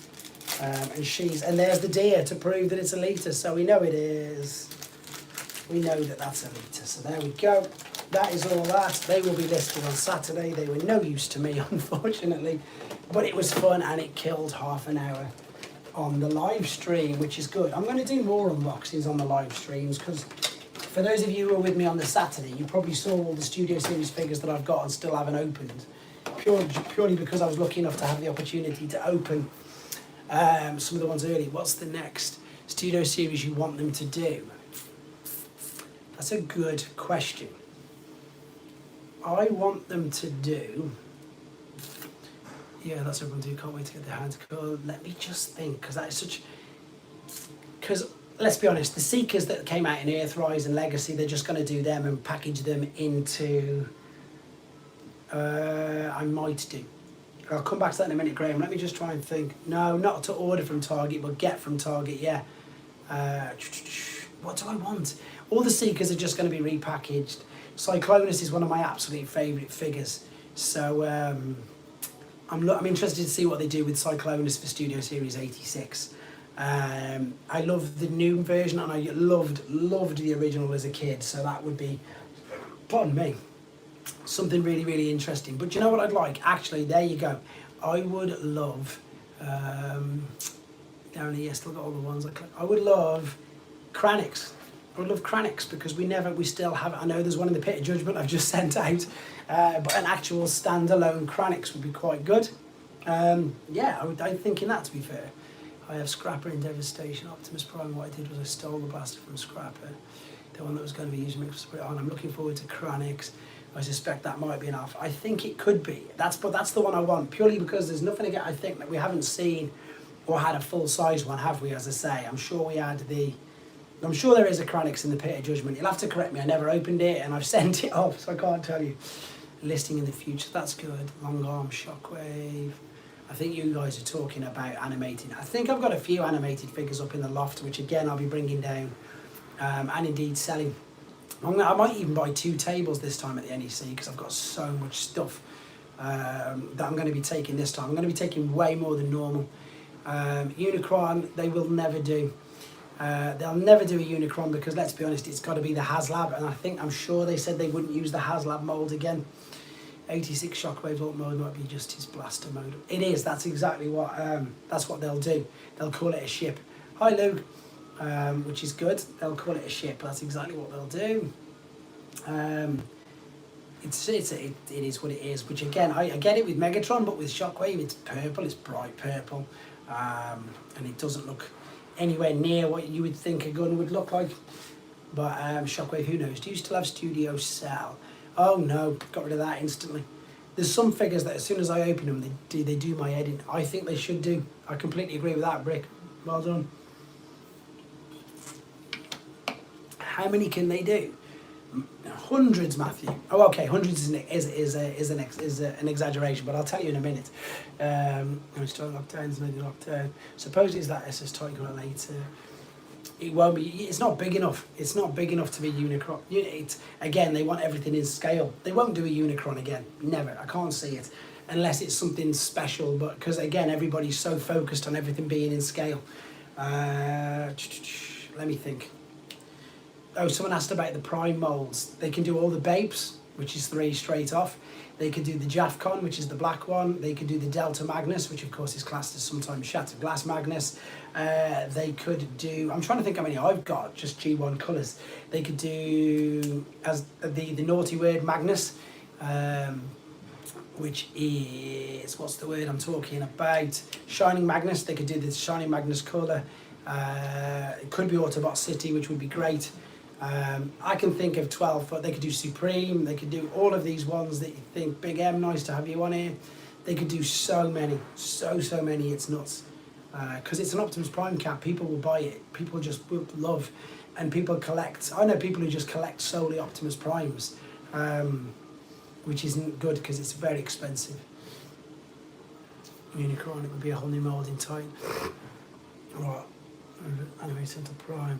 And there's the deer to prove that it's a litre, so we know it is. We know that that's a litre, so there we go. That is all that. They will be listed on Saturday. They were no use to me, unfortunately, but it was fun and it killed half an hour on the live stream, which is good. I'm going to do more unboxings on the live streams because for those of you who were with me on the Saturday, you probably saw all the Studio Series figures that I've got and still haven't opened, purely because I was lucky enough to have the opportunity to open some of the ones early. What's the next Studio Series you want them to do? That's a good question. I want them to do... Yeah, that's what everyone do. Can't wait to get their hands cold. Let me just think, because that is such... Because, let's be honest, the Seekers that came out in Earthrise and Legacy, they're just going to do them and package them into... I might do. I'll come back to that in a minute, Graham. Let me just try and think. No, not to order from Target, but get from Target, yeah. What do I want? All the Seekers are just going to be repackaged. Cyclonus is one of my absolute favourite figures. So I'm interested to see what they do with Cyclonus for Studio Series 86. I love the new version and I loved the original as a kid. So that would be, pardon me, something really, really interesting. But do you know what I'd like? Actually, there you go. I would love, down here, still got all the ones I would love Kranix. I would love Kranix because we still have, I know there's one in the Pit of Judgment I've just sent out, but an actual standalone Kranix would be quite good. Yeah, I'm thinking that, to be fair. I have Scrapper in Devastation, Optimus Prime. What I did was I stole the bastard from Scrapper, the one that was going to be used to put it on. I'm looking forward to Kranix. I suspect that might be enough. I think it could be. That's the one I want, purely because there's nothing again, I think, that we haven't seen or had a full-size one, have we, as I say? I'm sure there is a Kranix in the Pit of Judgment. You'll have to correct me, I never opened it and I've sent it off, so I can't tell you. Listing in the future, that's good. Long Arm, Shockwave. I think you guys are talking about animating. I think I've got a few animated figures up in the loft, which again I'll be bringing down and indeed selling. I might even buy 2 tables this time at the NEC because I've got so much stuff that I'm going to be taking this time. I'm going to be taking way more than normal. Unicron, they will never do. They'll never do a Unicron because, let's be honest, it's got to be the HasLab, and I'm sure they said they wouldn't use the HasLab mould again. 86 Shockwave alt mode might be just his blaster mode. It is. That's exactly what. That's what they'll do. They'll call it a ship. Hi, Luke. Which is good. They'll call it a ship. That's exactly what they'll do. It is what it is. Which again, I get it with Megatron, but with Shockwave, it's purple. It's bright purple, and it doesn't look anywhere near what you would think a gun would look like. But Shockwave, who knows? Do you still have Studio Cell? Oh no, got rid of that instantly. There's some figures that as soon as I open them, they do my head in. I think they should do. I completely agree with that, Brick. Well done. How many can they do? Hundreds, Matthew. Oh, okay, hundreds is an exaggeration, but I'll tell you in a minute. I'm still lockdowns, maybe lockdown. Suppose it's that SS Tiger later. It won't be. It's not big enough. It's not big enough to be Unicron. Again, they want everything in scale. They won't do a Unicron again. Never. I can't see it unless it's something special. But because again, everybody's so focused on everything being in scale. Let me think. Oh, someone asked about the Prime molds. They can do all the Babes, which is 3 straight off. They could do the Jafcon, which is the black one. They could do the Delta Magnus, which of course is classed as sometimes Shattered Glass Magnus. They could do, I'm trying to think how many I've got, just G1 colours. They could do as the Naughty Word Magnus, which is, what's the word I'm talking about? Shining Magnus. They could do the Shining Magnus colour. It could be Autobot City, which would be great. I can think of 12, but they could do Supreme, they could do all of these ones that you think, Big M, nice to have you on here. They could do so many, so many, it's nuts. Because it's an Optimus Prime cap, people will buy it, people just will love, and people collect. I know people who just collect solely Optimus Primes, which isn't good because it's very expensive. Unicron, it would be a whole new mould in Titan. Right, Anime Central Prime.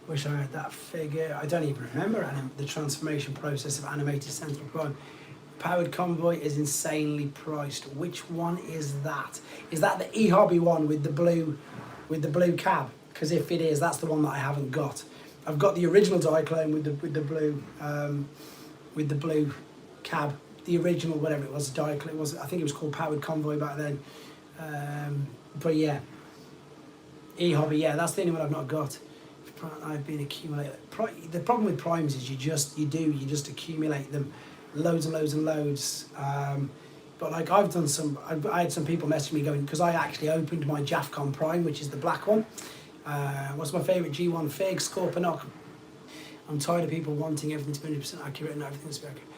Wish I had that figure. I don't even remember the transformation process of Animated Central Prime. Powered Convoy is insanely priced. Which one is that? Is that the eHobby one with the blue cab? Because if it is, that's the one that I haven't got. I've got the original Diaclone with the blue cab. The original, whatever it was, Diaclone. I think it was called Powered Convoy back then. But yeah, eHobby. Yeah, that's the only one I've not got. I've been accumulating. The problem with primes is you just accumulate them, loads and loads and loads. But like I had some people message me going, because I actually opened my Jafcon Prime, which is the black one. What's my favourite G1 fig? Scorponok. I'm tired of people wanting everything to be 100% accurate and everything to be accurate.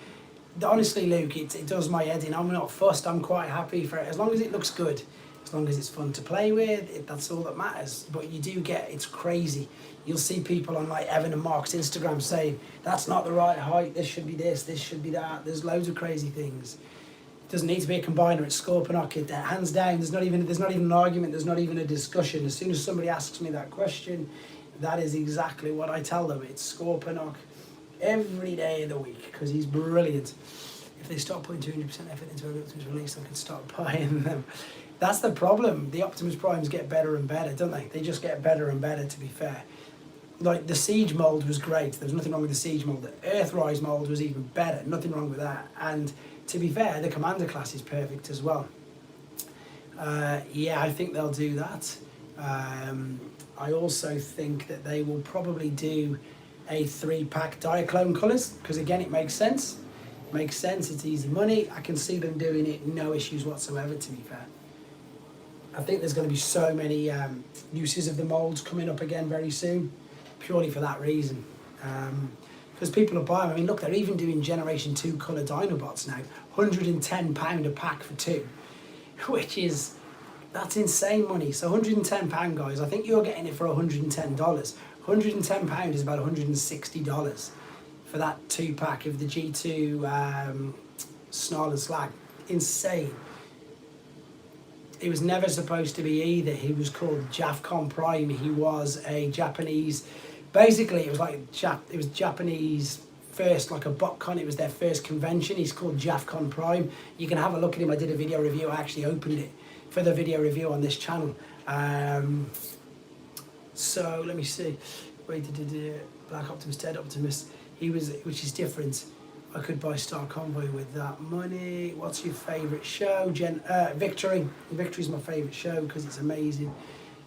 Honestly, Luke, it does my head in. I'm not fussed. I'm quite happy for it as long as it looks good. As long as it's fun to play with, that's all that matters. But you do get, it's crazy. You'll see people on like Evan and Mark's Instagram saying, that's not the right height, this should be this should be that. There's loads of crazy things. It doesn't need to be a combiner, it's Scorponok. Hands down, there's not even an argument, there's not even a discussion. As soon as somebody asks me that question, that is exactly what I tell them. It's Scorponok every day of the week, because he's brilliant. If they start putting 200% effort into an Optimus release, I can start buying them. That's the problem. The Optimus Primes get better and better, don't they? They just get better and better, to be fair. Like, the Siege mould was great. There was nothing wrong with the Siege mould. The Earthrise mould was even better. Nothing wrong with that. And, to be fair, the Commander class is perfect as well. Yeah, I think they'll do that. I also think that they will probably do a 3-pack Diaclone colours, because, again, it makes sense. Makes sense. It's easy money. I can see them doing it, no issues whatsoever, to be fair. I think there's going to be so many uses of the moulds coming up again very soon, purely for that reason. Because people are buying, I mean, look, they're even doing Generation 2 colour Dinobots now. £110 a pack for 2, that's insane money. So £110, guys, I think you're getting it for $110. £110 is about $160 for that 2-pack of the G2 Snarl and Slag. Insane. It was never supposed to be either. He was called Jafcon Prime. He was a Japanese. Basically, it was like Japanese first, like a BotCon, it was their first convention. He's called JAFCon Prime. You can have a look at him. I did a video review. I actually opened it for the video review on this channel. So let me see. Wait, Black Optimus, Dead Optimus. He was, which is different. I could buy Star Convoy with that money. What's your favourite show? Victory. Victory's my favourite show because it's amazing.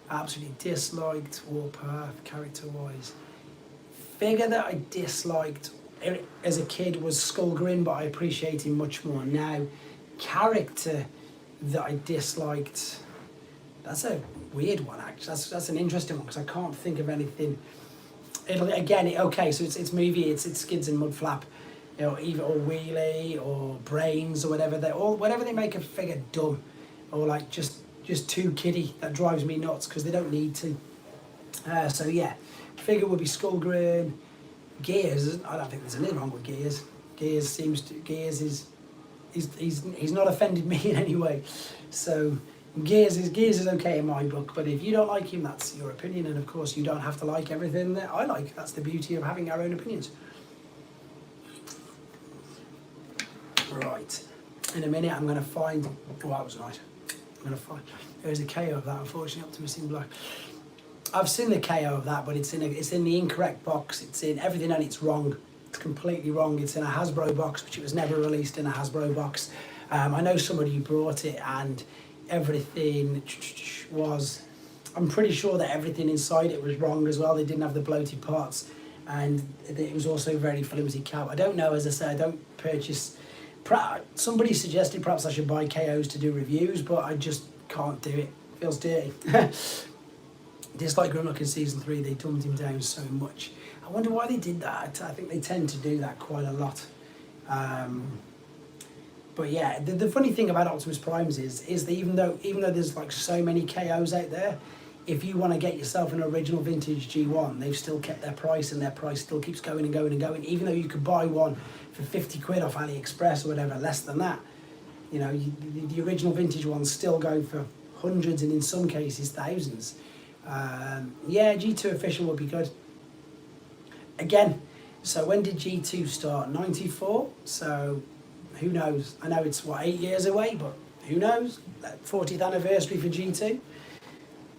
Absolutely disliked Warpath, character-wise. Figure that I disliked as a kid was Skullgrin, but I appreciate him much more now. Character that I disliked, that's a weird one actually. That's an interesting one because I can't think of anything. Okay, so it's movie, it's Skids and Mudflap, you know, either or Wheelie or Brains or whatever whatever they make a figure dumb or like just too kiddie. That drives me nuts because they don't need to. So yeah, figure would be Skullgrin. Gears, I don't think there's anything wrong with Gears. Gears is he's not offended me in any way. So Gears is okay in my book, but if you don't like him, that's your opinion, and of course you don't have to like everything that I like. That's the beauty of having our own opinions. Right, in a minute I'm going to find, oh that was nice, I'm going to find, there's a KO of that, unfortunately, Optimus in Black. I've seen the KO of that, but it's in the incorrect box. It's in everything and it's wrong. It's completely wrong. It's in a Hasbro box, which it was never released in a Hasbro box. I know somebody who brought it and everything was, I'm pretty sure that everything inside it was wrong as well. They didn't have the bloated parts and it was also very flimsy cap. I don't know, as I say, I don't purchase, somebody suggested perhaps I should buy KOs to do reviews, but I just can't do it. It feels dirty. Dislike Grimlock in Season 3, they dumbed him down so much. I wonder why they did that. I think they tend to do that quite a lot. But yeah, the funny thing about Optimus Primes is that even though there's like so many KOs out there, if you want to get yourself an original vintage G1, they've still kept their price and their price still keeps going and going and going. Even though you could buy one for 50 quid off AliExpress or whatever, less than that. You know, the original vintage ones still go for hundreds and in some cases thousands. Yeah, G2 official would be good. Again, so when did G2 start? 94? So who knows? I know it's, 8 years away, but who knows? 40th anniversary for G2.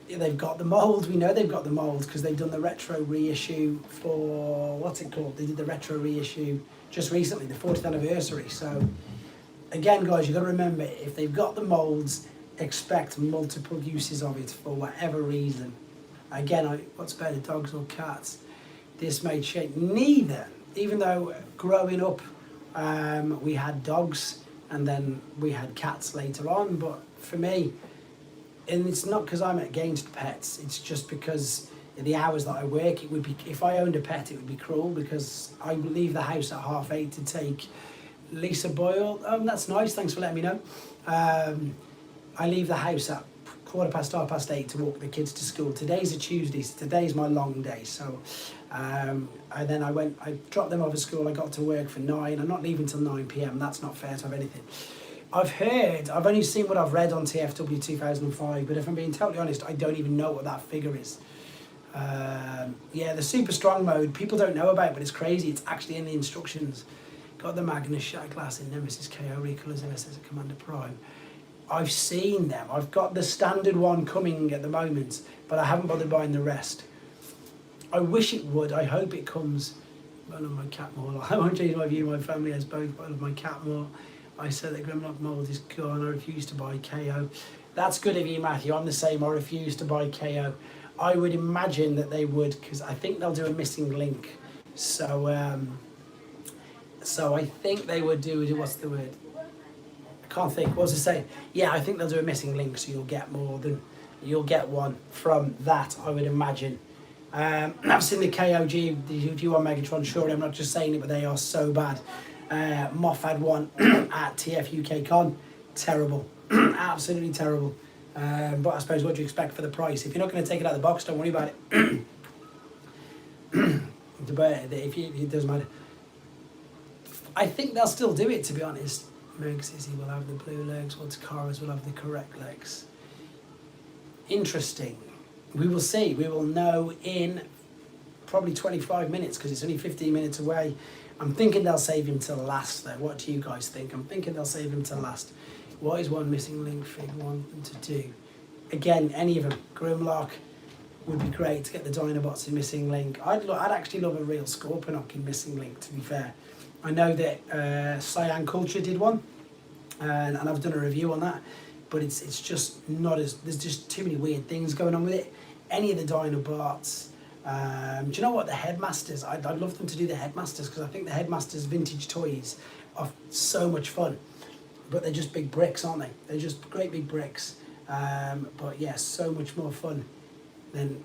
Yeah, they've got the mould. We know they've got the mould because they've done the retro reissue for, what's it called? They did the retro reissue just recently, the 40th anniversary. So again, guys, you've got to remember, if they've got the moulds, expect multiple uses of it for whatever reason. Again, what's better, dogs or cats? This made shape. Neither. Even though growing up, we had dogs and then we had cats later on. But for me, and it's not because I'm against pets, it's just because in the hours that I work, it would be, if I owned a pet, it would be cruel because I would leave the house at 8:30 to take Lisa Boyle. That's nice, thanks for letting me know. I leave the house at 8:15 to walk the kids to school. Today's a Tuesday, so today's my long day. So, and then I dropped them off at school. I got to work for 9. I'm not leaving till 9 p.m. That's not fair to have anything. I've only seen what I've read on TFW 2005, but if I'm being totally honest, I don't even know what that figure is. Yeah, the super strong mode, people don't know about, but it's crazy. It's actually in the instructions. Got the Magnus Shatter Glass in Nemesis KO Recolours MSS Commander Prime. I've seen them. I've got the standard one coming at the moment, but I haven't bothered buying the rest. I wish it would. I hope it comes. I love my cat more. I won't change my view. My family has both, but I love my cat more. I said that Grimlock mould is gone. I refuse to buy KO. That's good of you, Matthew. I'm the same. I refuse to buy KO. I would imagine that they would, because I think they'll do a missing link. So, I think they would do. What's the word? Can't think. What was I saying? Yeah, I think they'll do a missing link, so you'll get you'll get one from that, I would imagine. I've seen the KOG, the G1 Megatron. Sure, I'm not just saying it, but they are so bad. Moff had one at TF UK Con. Terrible, absolutely terrible. But I suppose what do you expect for the price? If you're not going to take it out of the box, don't worry about it. It doesn't matter. I think they'll still do it, to be honest. Meg says he will have the blue legs, while Takara's will have the correct legs. Interesting. We will see. We will know in probably 25 minutes because it's only 15 minutes away. I'm thinking they'll save him till last though. What do you guys think? I'm thinking they'll save him till last. What is one missing link fig want to do? Again, any of them. Grimlock would be great to get the Dinobots in missing link. I'd actually love a real Scorponok in missing link, to be fair. I know that Cyan Culture did one, and I've done a review on that, but it's just not as, there's just too many weird things going on with it. Any of the Dinobots. Do you know what, the Headmasters? I'd love them to do the Headmasters, because I think the Headmasters vintage toys are so much fun, but they're just big bricks, aren't they? They're just great big bricks. But yeah, so much more fun than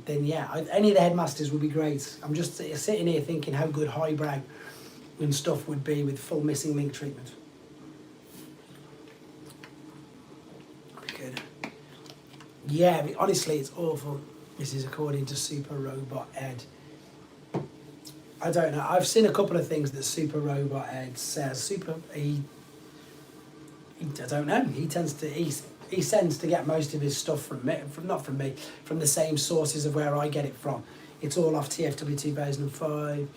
yeah. Any of the Headmasters would be great. I'm just sitting here thinking how good highbrow and stuff would be with full missing link treatment. Good. Yeah, honestly, it's awful. This is according to Super Robot Ed. I don't know. I've seen a couple of things that Super Robot Ed says. I don't know. He tends to he sends to get most of his stuff from me, from the same sources of where I get it from. It's all off TFW 2005.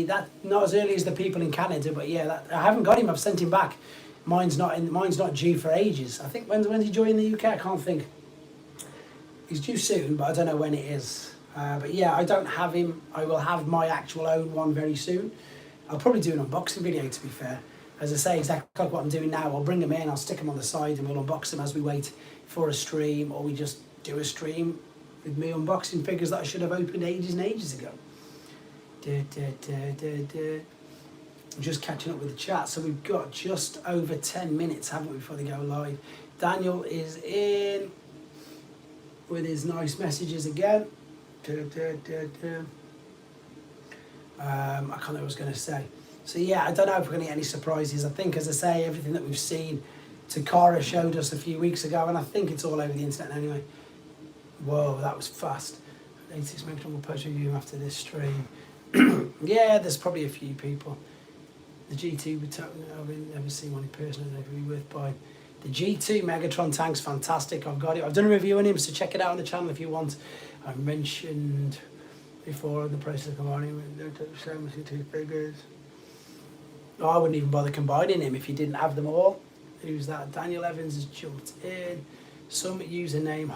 That not as early as the people in Canada, but yeah, I haven't got him. I've sent him back. Mine's not due for ages. I think when's he join the UK? I can't think. He's due soon, but I don't know when it is. But yeah, I don't have him. I will have my actual own one very soon. I'll probably do an unboxing video, to be fair. As I say, exactly like what I'm doing now. I'll bring them in, I'll stick them on the side, and we'll unbox them as we wait for a stream, or we just do a stream with me unboxing figures that I should have opened ages and ages ago. I'm just catching up with the chat. So we've got just over 10 minutes, haven't we, before they go live. Daniel is in with his nice messages again. I can't know what I was going to say. So yeah, I don't know if we're going to get any surprises. I think, as I say, everything that we've seen, Takara showed us a few weeks ago, and I think it's all over the internet anyway. Whoa, that was fast. 86 Megatron will post review after this stream. Yeah, there's probably a few people. The G2, I've never seen one in person, I think it would be worth buying. The G2 Megatron tank's fantastic. I've got it. I've done a review on him, so check it out on the channel if you want. I've mentioned before the process of combining with the same two figures. Oh, I wouldn't even bother combining him if you didn't have them all. Who's that? Daniel Evans has jumped in. Some username,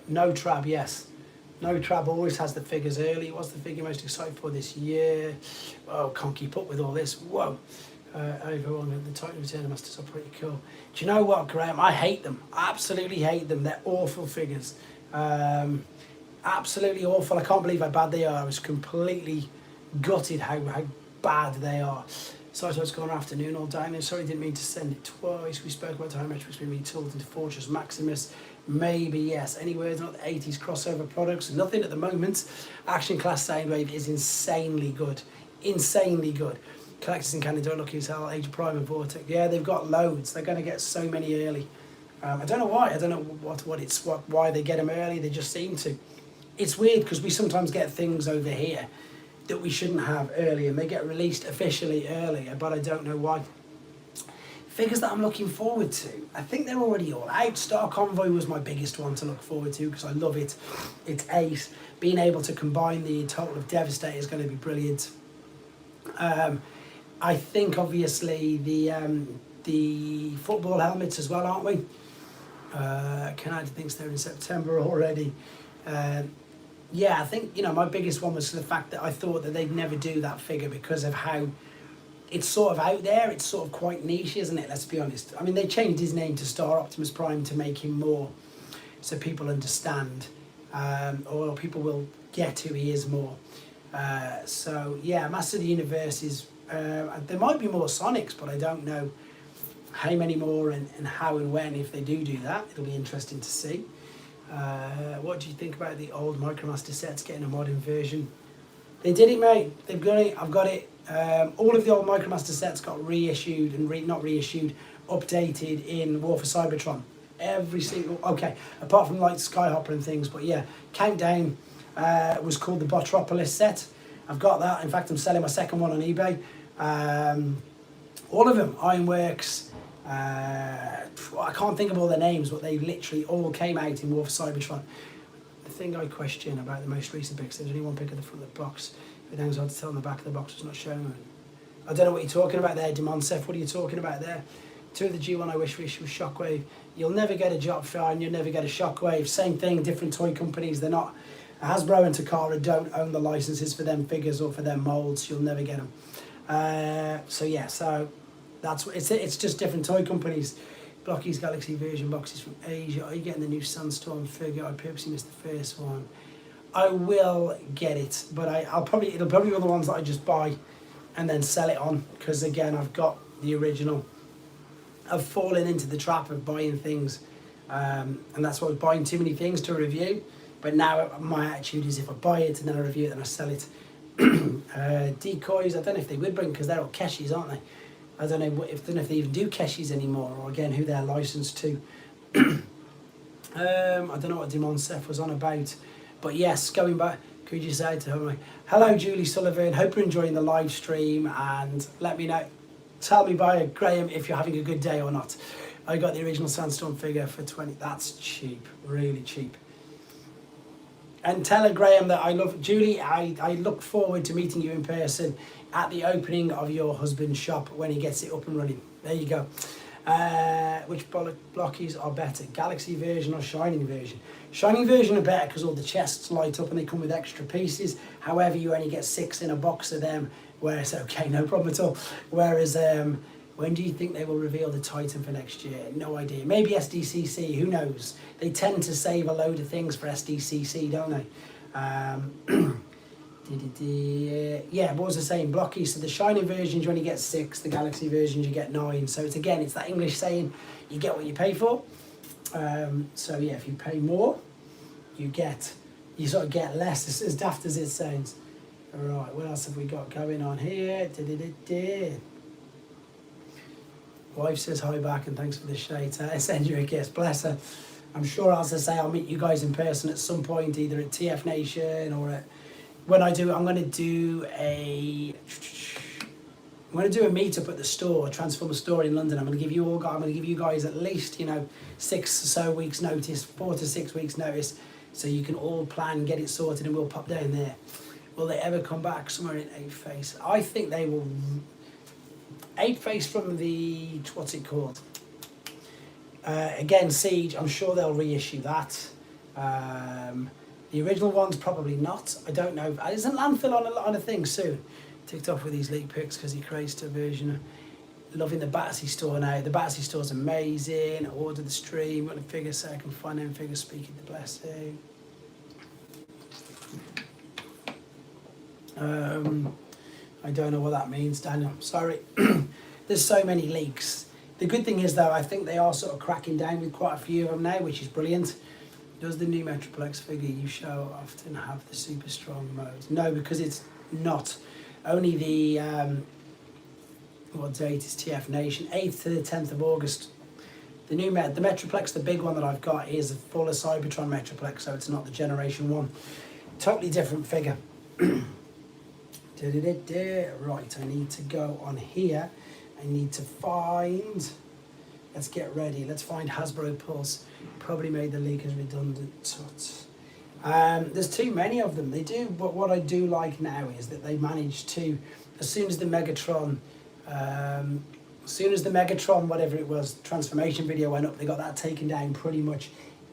No Trab, yes. No Trab always has the figures early. What's the figure most excited for this year? Oh, can't keep up with all this. Whoa. Overall, the Titan Return Masters are pretty cool. Do you know what, Graham? I hate them. I absolutely hate them. They're awful figures. Absolutely awful. I can't believe how bad they are. I was completely gutted how bad they are. Sorry, so it's gone afternoon all day. Sorry, didn't mean to send it twice. We spoke about how much was being retooled into Fortress Maximus. Maybe, yes. Any words on the 80s crossover products? Nothing at the moment. Action Class Soundwave is insanely good. Insanely good. Collectors in Canada are lucky as hell. Age of Prime and Vortex. Yeah, they've got loads. They're going to get so many early. I don't know why. I don't know why they get them early. They just seem to. It's weird because we sometimes get things over here that we shouldn't have early, and they get released officially earlier, but I don't know why. Figures that I'm looking forward to, I think they're already all out. Star Convoy was my biggest one to look forward to because I love it. It's ace. Being able to combine the total of Devastator is going to be brilliant. I think obviously the football helmets as well, aren't we? Canada thinks they're in September already. Yeah, I think, my biggest one was the fact that I thought that they'd never do that figure because of how it's sort of out there. It's sort of quite niche, isn't it? Let's be honest. I mean, they changed his name to Star Optimus Prime to make him more so people understand, or people will get who he is more. So, yeah, Master of the Universe is... there might be more Sonics, but I don't know how many more and how and when, if they do that. It'll be interesting to see. What do you think about the old Micromaster sets getting a modern version? They did it, mate. They've got it. I've got it. All of the old Micromaster sets got reissued and not reissued, updated in War for Cybertron. Every single... Okay, apart from like Skyhopper and things, but yeah, Countdown was called the Botropolis set. I've got that. In fact, I'm selling my second one on eBay. All of them. Ironworks. I can't think of all their names, but they literally all came out in War for Cybertron. thing I question about the most recent picks. There's only one pick at the front of the box. It hangs hard to tell on the back of the box was not shown. I don't know what you're talking about there, Demonsef. What are you talking about there? 2 of the G1 I wish was Shockwave. You'll never get a Drop Fine, you'll never get a Shockwave. Same thing, different toy companies. They're not... Hasbro and Takara don't own the licenses for them figures or for them molds. You'll never get them. So yeah, so that's it's just different toy companies. Blocky's Galaxy version boxes from Asia. Are you getting the new Sandstorm figure? I purposely missed the first one. I will get it, but it'll probably be one of the ones that I just buy and then sell it on, because again, I've got the original. I've fallen into the trap of buying things, and that's why I was buying too many things to review. But now my attitude is if I buy it and then I review it, then I sell it. Decoys, I don't know if they would bring, because they're all Keshis, aren't they? I don't know if they even do Keshis anymore, or again who they're licensed to. I don't know what Demonsef was on about, but yes, going back, could you say to her, hello Julie Sullivan, hope you're enjoying the live stream, and let me know, tell me by Graham if you're having a good day or not. I got the original Sandstorm figure for 20, that's cheap, really cheap. And tell her, Graham, that I love... Julie, I look forward to meeting you in person at the opening of your husband's shop when he gets it up and running. There you go. Which blockies are better, Galaxy version or Shining version? Shining version are better because all the chests light up and they come with extra pieces. However, you only get 6 in a box of them, where it's okay, no problem at all. Whereas... when do you think they will reveal the Titan for next year? No idea. Maybe SDCC, who knows? They tend to save a load of things for SDCC, don't they? Yeah, what was I saying? Blocky, so the Shining versions you only get 6, the Galaxy versions you get 9. So it's that English saying, you get what you pay for. So yeah, if you pay more, you sort of get less. It's as daft as it sounds. Alright, what else have we got going on here? Wife says hi back and thanks for the shade. Send you a kiss, bless her. I'm sure, as I say, I'll meet you guys in person at some point, either at TF Nation or at... When I do, I'm going to do a meetup at the store, Transformer store in London. I'm going to give you guys at least, 6 or so weeks notice, 4 to 6 weeks notice, so you can all plan, get it sorted, and we'll pop down there. Will they ever come back somewhere in 8 Face? I think they will. 8 Face from the, what's it called? Again, Siege, I'm sure they'll reissue that. The original one's probably not. I don't know. Isn't Landfill on a thing soon? Ticked off with these leak picks because he created a version. Loving the Battersea store now. The Battersea store's amazing. Order the stream. Got the figure so I can find them figures speaking the blessing. I don't know what that means, Daniel. Sorry. There's so many leaks. The good thing is, though, I think they are sort of cracking down with quite a few of them now, which is brilliant. Does the new Metroplex figure you show often have the super strong modes? No, because it's not. Only the, what date is TF Nation? 8th to the 10th of August. The new the Metroplex, the big one that I've got, is a full of Cybertron Metroplex, so it's not the Generation 1. Totally different figure. Right, I need to go on here. I need to find... Let's get ready. Let's find Hasbro Pulse. Probably made the leakers redundant. There's too many of them. They do, but what I do like now is that they managed to, as soon as the Megatron, whatever it was, transformation video went up, they got that taken down pretty much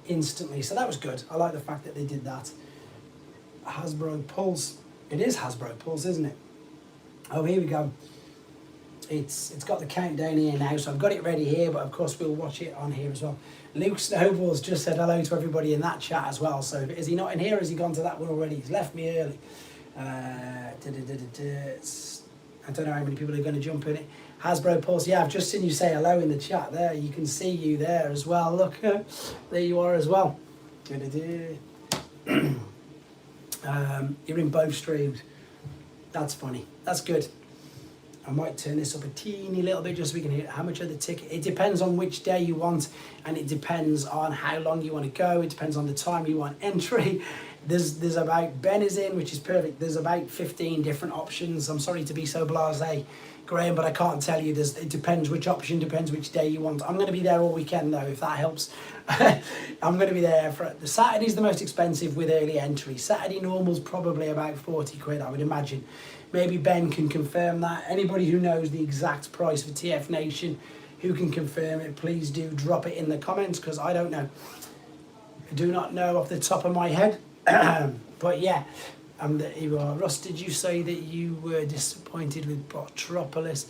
instantly. So that was good. I like the fact that they did that. Hasbro Pulse. It is Hasbro Pulse, isn't it? Oh, here we go. It's got the countdown here now, so I've got it ready here, but of course we'll watch it on here as well. Luke Snowballs just said hello to everybody in that chat as well, so is he not in here or has he gone to that one already? He's left me early. I don't know how many people are going to jump in it. Hasbro Pulse, yeah, I've just seen you say hello in the chat there. You can see you there as well. Look, there you are as well. You're in both streams. That's funny. That's good. I might turn this up a teeny little bit just so we can hear how much of the ticket. It depends on which day you want, and it depends on how long you want to go. It depends on the time you want entry. There's about, Ben is in, which is perfect. There's about 15 different options. I'm sorry to be so blasé, Graham, but I can't tell you. It depends which option, depends which day you want. I'm going to be there all weekend though, if that helps. I'm going to be there for the Saturday's the most expensive with early entry. Saturday normal's probably about 40 quid, I would imagine. Maybe Ben can confirm that. Anybody who knows the exact price for TF Nation, who can confirm it, please do drop it in the comments, because I don't know. I do not know off the top of my head. But yeah, there you are. Russ, did you say that you were disappointed with Botropolis?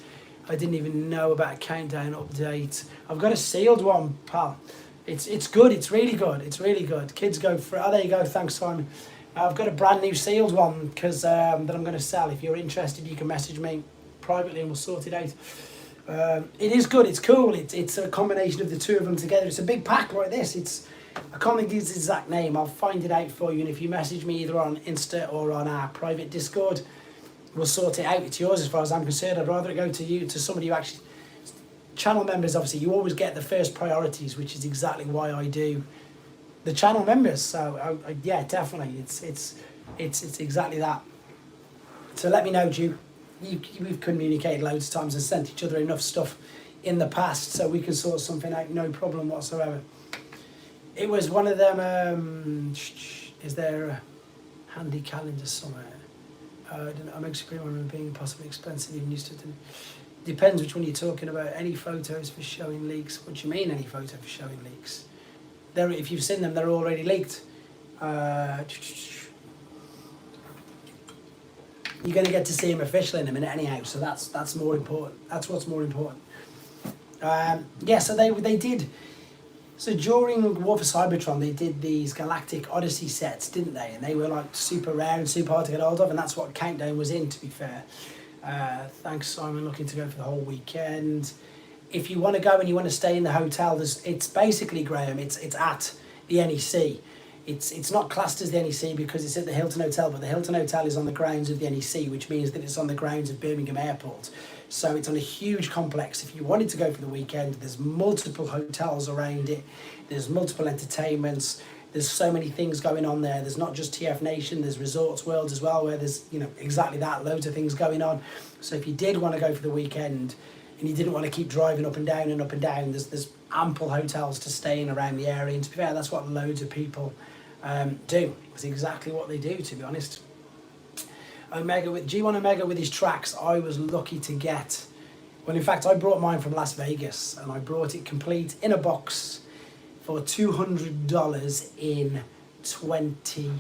I didn't even know about a countdown update. I've got a sealed one, pal. It's good. It's really good. It's really good. Kids go for it. Oh, there you go. Thanks, Simon. I've got a brand new sealed one because that I'm going to sell. If you're interested, you can message me privately and we'll sort it out. It is good. It's cool. It's a combination of the two of them together. It's a big pack like this. I can't think of its exact name. I'll find it out for you. And if you message me either on Insta or on our private Discord, we'll sort it out. It's yours as far as I'm concerned. I'd rather it go to you, to somebody who actually... Channel members, obviously, you always get the first priorities, which is exactly why I do the channel members. So, yeah, definitely. It's exactly that. So let me know, Drew. We've communicated loads of times and sent each other enough stuff in the past so we can sort something out, no problem whatsoever. It was one of them, is there a handy calendar somewhere? I don't know, I'm experiencing being possibly expensive, even used to. Depends which one you're talking about. Any photos for showing leaks? What do you mean, any photo for showing leaks? If you've seen them, they're already leaked. You're going to get to see them officially in a minute anyhow, so that's more important. That's what's more important. Yeah, so they did. So during War for Cybertron, they did these Galactic Odyssey sets, didn't they? And they were like super rare and super hard to get hold of, and that's what Countdown was in, to be fair. Thanks, Simon. Looking to go for the whole weekend. If you want to go and you want to stay in the hotel, it's basically, Graham, it's at the NEC. It's not classed as the NEC because it's at the Hilton Hotel, but the Hilton Hotel is on the grounds of the NEC, which means that it's on the grounds of Birmingham Airport. So it's on a huge complex. If you wanted to go for the weekend, there's multiple hotels around it. There's multiple entertainments. There's so many things going on there. There's not just TF Nation, there's Resorts World as well, where there's, exactly that, loads of things going on. So if you did want to go for the weekend and you didn't want to keep driving up and down, there's ample hotels to stay in around the area. And to be fair, that's what loads of people do. It's exactly what they do, to be honest. G1 Omega with his tracks, I was lucky to get. Well, in fact, I brought mine from Las Vegas, and I brought it complete in a box for $200 in 2011.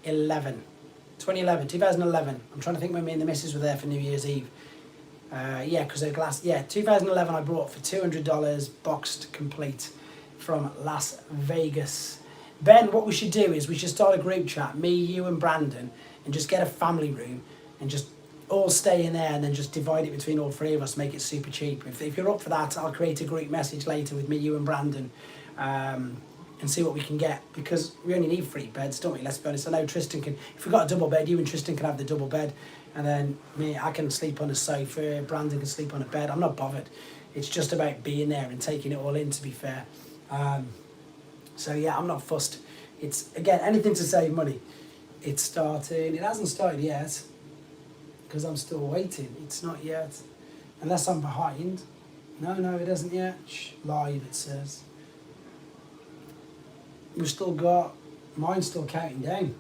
I'm trying to think when me and the missus were there for New Year's Eve. Yeah, because 2011 I brought for $200 boxed complete from Las Vegas. Ben, what we should do is we should start a group chat, me, you and Brandon, and just get a family room and just all stay in there and then just divide it between all three of us, make it super cheap. If you're up for that, I'll create a group message later with me, you and Brandon, and see what we can get, because we only need 3 beds, don't we? Let's be honest. I know Tristan can, if we've got a double bed, you and Tristan can have the double bed, and then I can sleep on a sofa, Brandon can sleep on a bed. I'm not bothered. It's just about being there and taking it all in, to be fair. So yeah, I'm not fussed. It's, again, anything to save money. It's starting. It hasn't started yet because I'm still waiting. It's not yet, unless I'm behind. No, it hasn't yet. Live, it says. We've still got, mine's still counting down.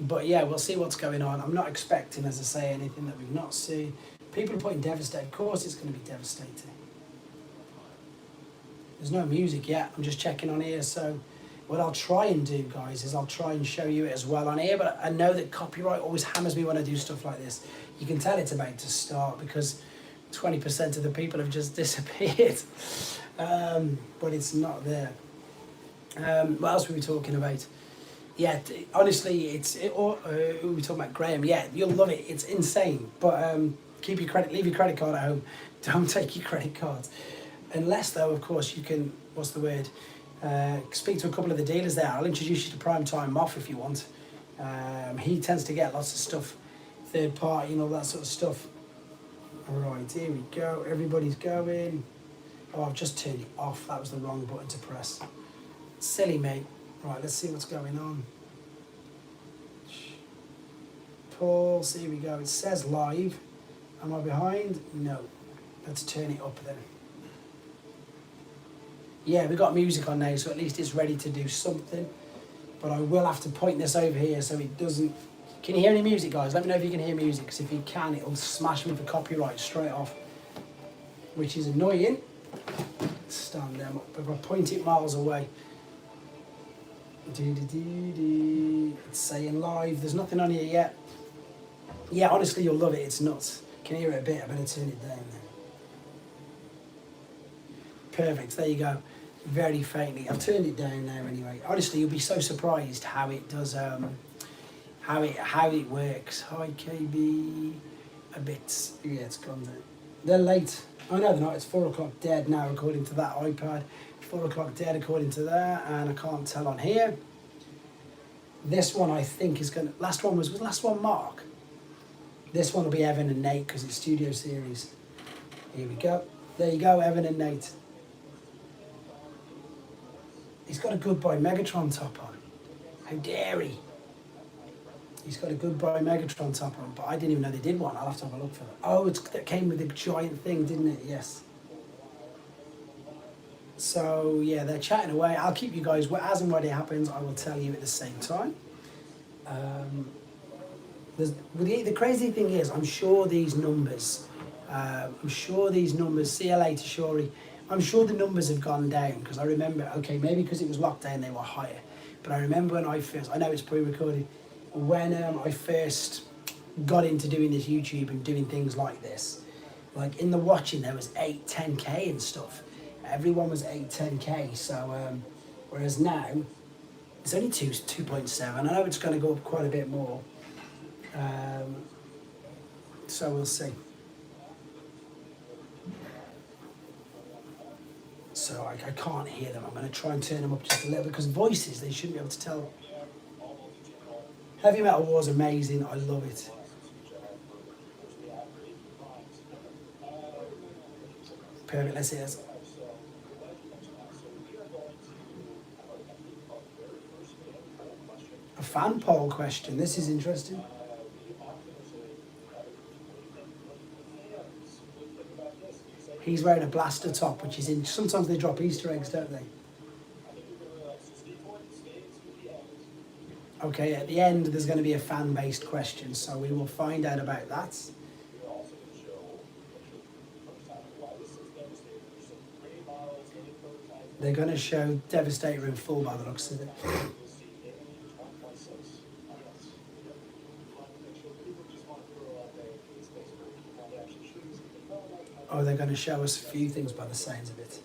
But yeah, we'll see what's going on. I'm not expecting, as I say, anything that we've not seen. People are putting devastating. Of course it's going to be devastating. There's no music yet. I'm just checking on here. So what I'll try and do, guys, is I'll try and show you it as well on here. But I know that copyright always hammers me when I do stuff like this. You can tell it's about to start because 20% of the people have just disappeared. But it's not there. What else were we talking about? Yeah, honestly, we were talking about Graham. Yeah, you'll love it. It's insane. But leave your credit card at home. Don't take your credit cards. Unless, though, of course, you can, speak to a couple of the dealers there. I'll introduce you to Prime Time Off if you want. He tends to get lots of stuff, third party and all that sort of stuff. Right, here we go. Everybody's going. Oh, I've just turned it off. That was the wrong button to press. Silly me. Right, let's see what's going on. Pulse, here we go. It says live. Am I behind? No. Let's turn it up then. Yeah, we've got music on now, so at least it's ready to do something. But I will have to point this over here so it doesn't... Can you hear any music, guys? Let me know if you can hear music, because if you can, it'll smash me for copyright straight off. Which is annoying. Stand them up. If I point it miles away. It's saying live. There's nothing on here yet. Yeah, honestly, you'll love it. It's nuts. Can you hear it a bit? I better turn it down then. Perfect. There you go. Very faintly. I've turned it down now anyway. Honestly, you'll be so surprised how it does. How it works. Hi KB. A bit. Yeah, it's gone down. They're late. Oh no, they're not. It's 4 o'clock dead now according to that iPad. 4 o'clock dead according to that, and I can't tell on here. This one I think is gonna. Last one was last one Mark. This one will be Evan and Nate because it's Studio Series. Here we go. There you go, Evan and Nate. He's got a Goodbye Megatron top on. How dare he? He's got a Goodbye Megatron top on, but I didn't even know they did one. I'll have to have a look for that. Oh, that came with a giant thing, didn't it? Yes. So, yeah, they're chatting away. I'll keep you guys, as and when it happens, I will tell you at the same time. The crazy thing is, I'm sure these numbers, CLA to Shuri, I'm sure the numbers have gone down, because I remember, okay, maybe because it was lockdown they were higher, but I remember when I know it's pre-recorded, when I first got into doing this YouTube and doing things like this, like in the watching there was 8, 10K and stuff. Everyone was 8, 10K, so whereas now it's only 2.7. I know it's going to go up quite a bit more, so we'll see. So I can't hear them. I'm going to try and turn them up just a little bit, because voices, they shouldn't be able to tell. Heavy Metal War's amazing. I love it. Perfect. Let's see this. A fan poll question. This is interesting. He's wearing a blaster top, which is in. Sometimes they drop Easter eggs, don't they? Okay, at the end there's going to be a fan-based question, so we will find out about that. They're going to show Devastator in full by the looks of it. Oh, they're going to show us a few things by the sounds of it.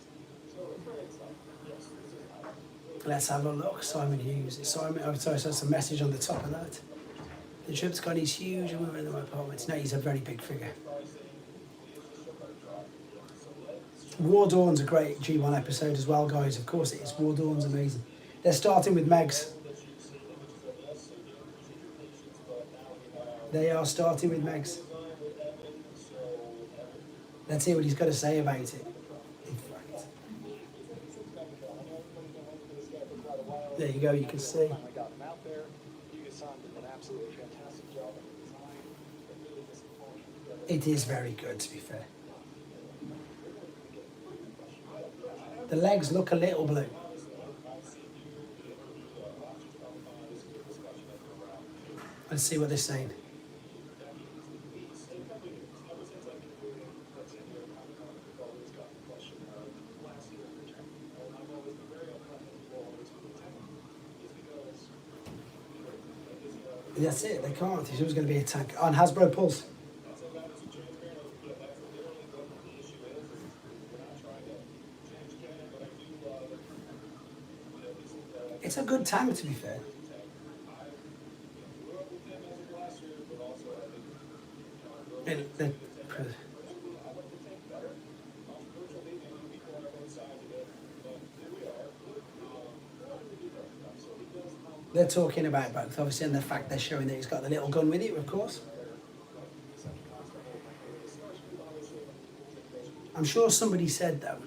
Let's have a look. Simon Hughes. It's Simon. Oh, sorry, so that's a message on the top of that. The trip's gone. He's huge, and we're in my apartment. No, he's a very big figure. War Dawn's a great G1 episode as well, guys. Of course it is. War Dawn's amazing. They're starting with Megs. They are starting with Megs. Let's hear what he's got to say about it. There you go, you can see. It is very good, to be fair. The legs look a little blue. Let's see what they're saying. That's it, they can't. He was going to be a tank. On Hasbro Pulse. It's a good tank, to be fair. They're talking about both, obviously, and the fact they're showing that he's got the little gun with it, of course. I'm sure somebody said, though,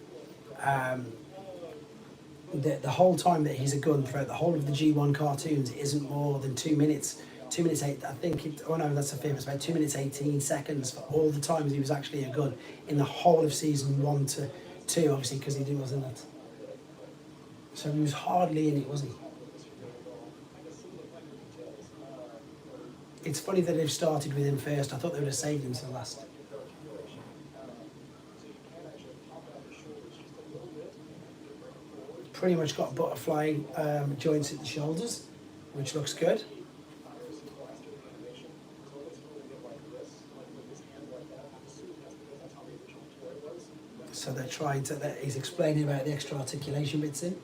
that the whole time that he's a gun throughout the whole of the G1 cartoons, it isn't more than 2 minutes 2 minutes 8. I think it. Oh no, that's a fib. It's about 2 minutes 18 seconds for all the times he was actually a gun in the whole of season 1 to 2. Obviously, because he wasn't it. So he was hardly in it, was he? It's funny that they've started with him first. I thought they would have saved him to the last. Pretty much got butterfly joints at the shoulders, which looks good. So they're trying to, he's explaining about the extra articulation bits in.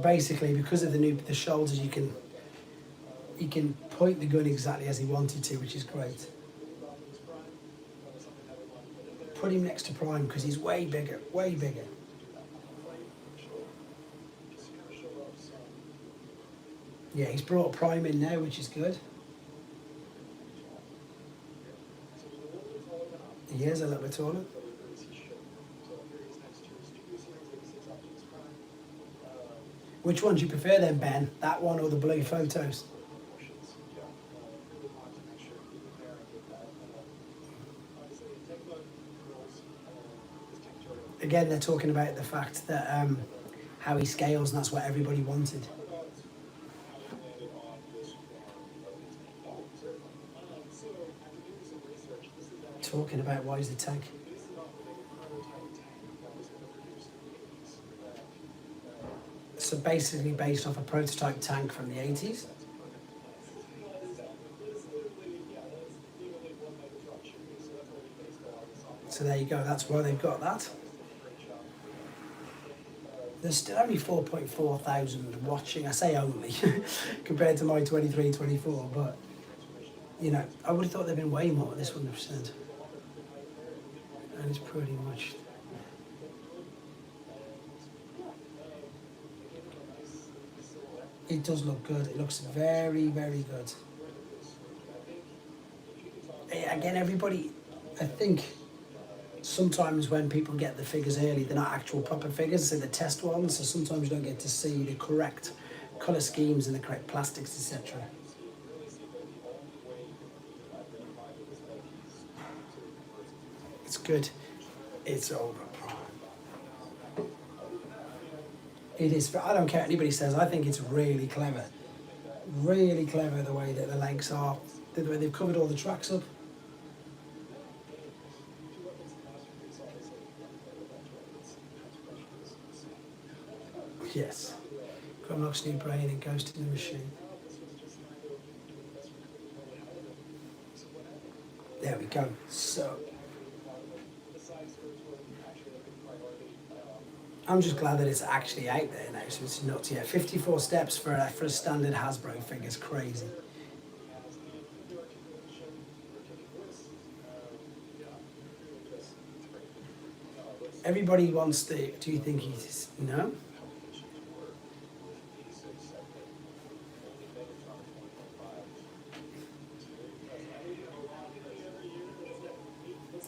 Basically, because of the shoulders, he can point the gun exactly as he wanted to, which is great. Put him next to Prime because he's way bigger, way bigger. Yeah, he's brought Prime in now, which is good. He is a little bit taller. Which one do you prefer then, Ben? That one or the blue photos? Again, they're talking about the fact that how he scales, and that's what everybody wanted. Talking about why is the tank. So basically based off a prototype tank from the 80s. So there you go, that's why they've got that. There's still only 4.4 thousand watching. I say only, compared to my 23, 24, but, you know, I would have thought there'd been way more, this wouldn't have said. And it's pretty much... It does look good. It looks very, very good. Again, everybody, I think sometimes when people get the figures early, they're not actual proper figures, they're the test ones, so sometimes you don't get to see the correct colour schemes and the correct plastics, etc. It's good. It's over. It is. I don't care what anybody says. I think it's really clever. Really clever the way that the legs are. The way they've covered all the tracks up. Yes. Grimlock's new brain and Ghost in the Machine. There we go. So. I'm just glad that it's actually out there now, so it's nuts. Yeah, 54 steps for a standard Hasbro figure is crazy. Everybody wants the, do you think he's, no?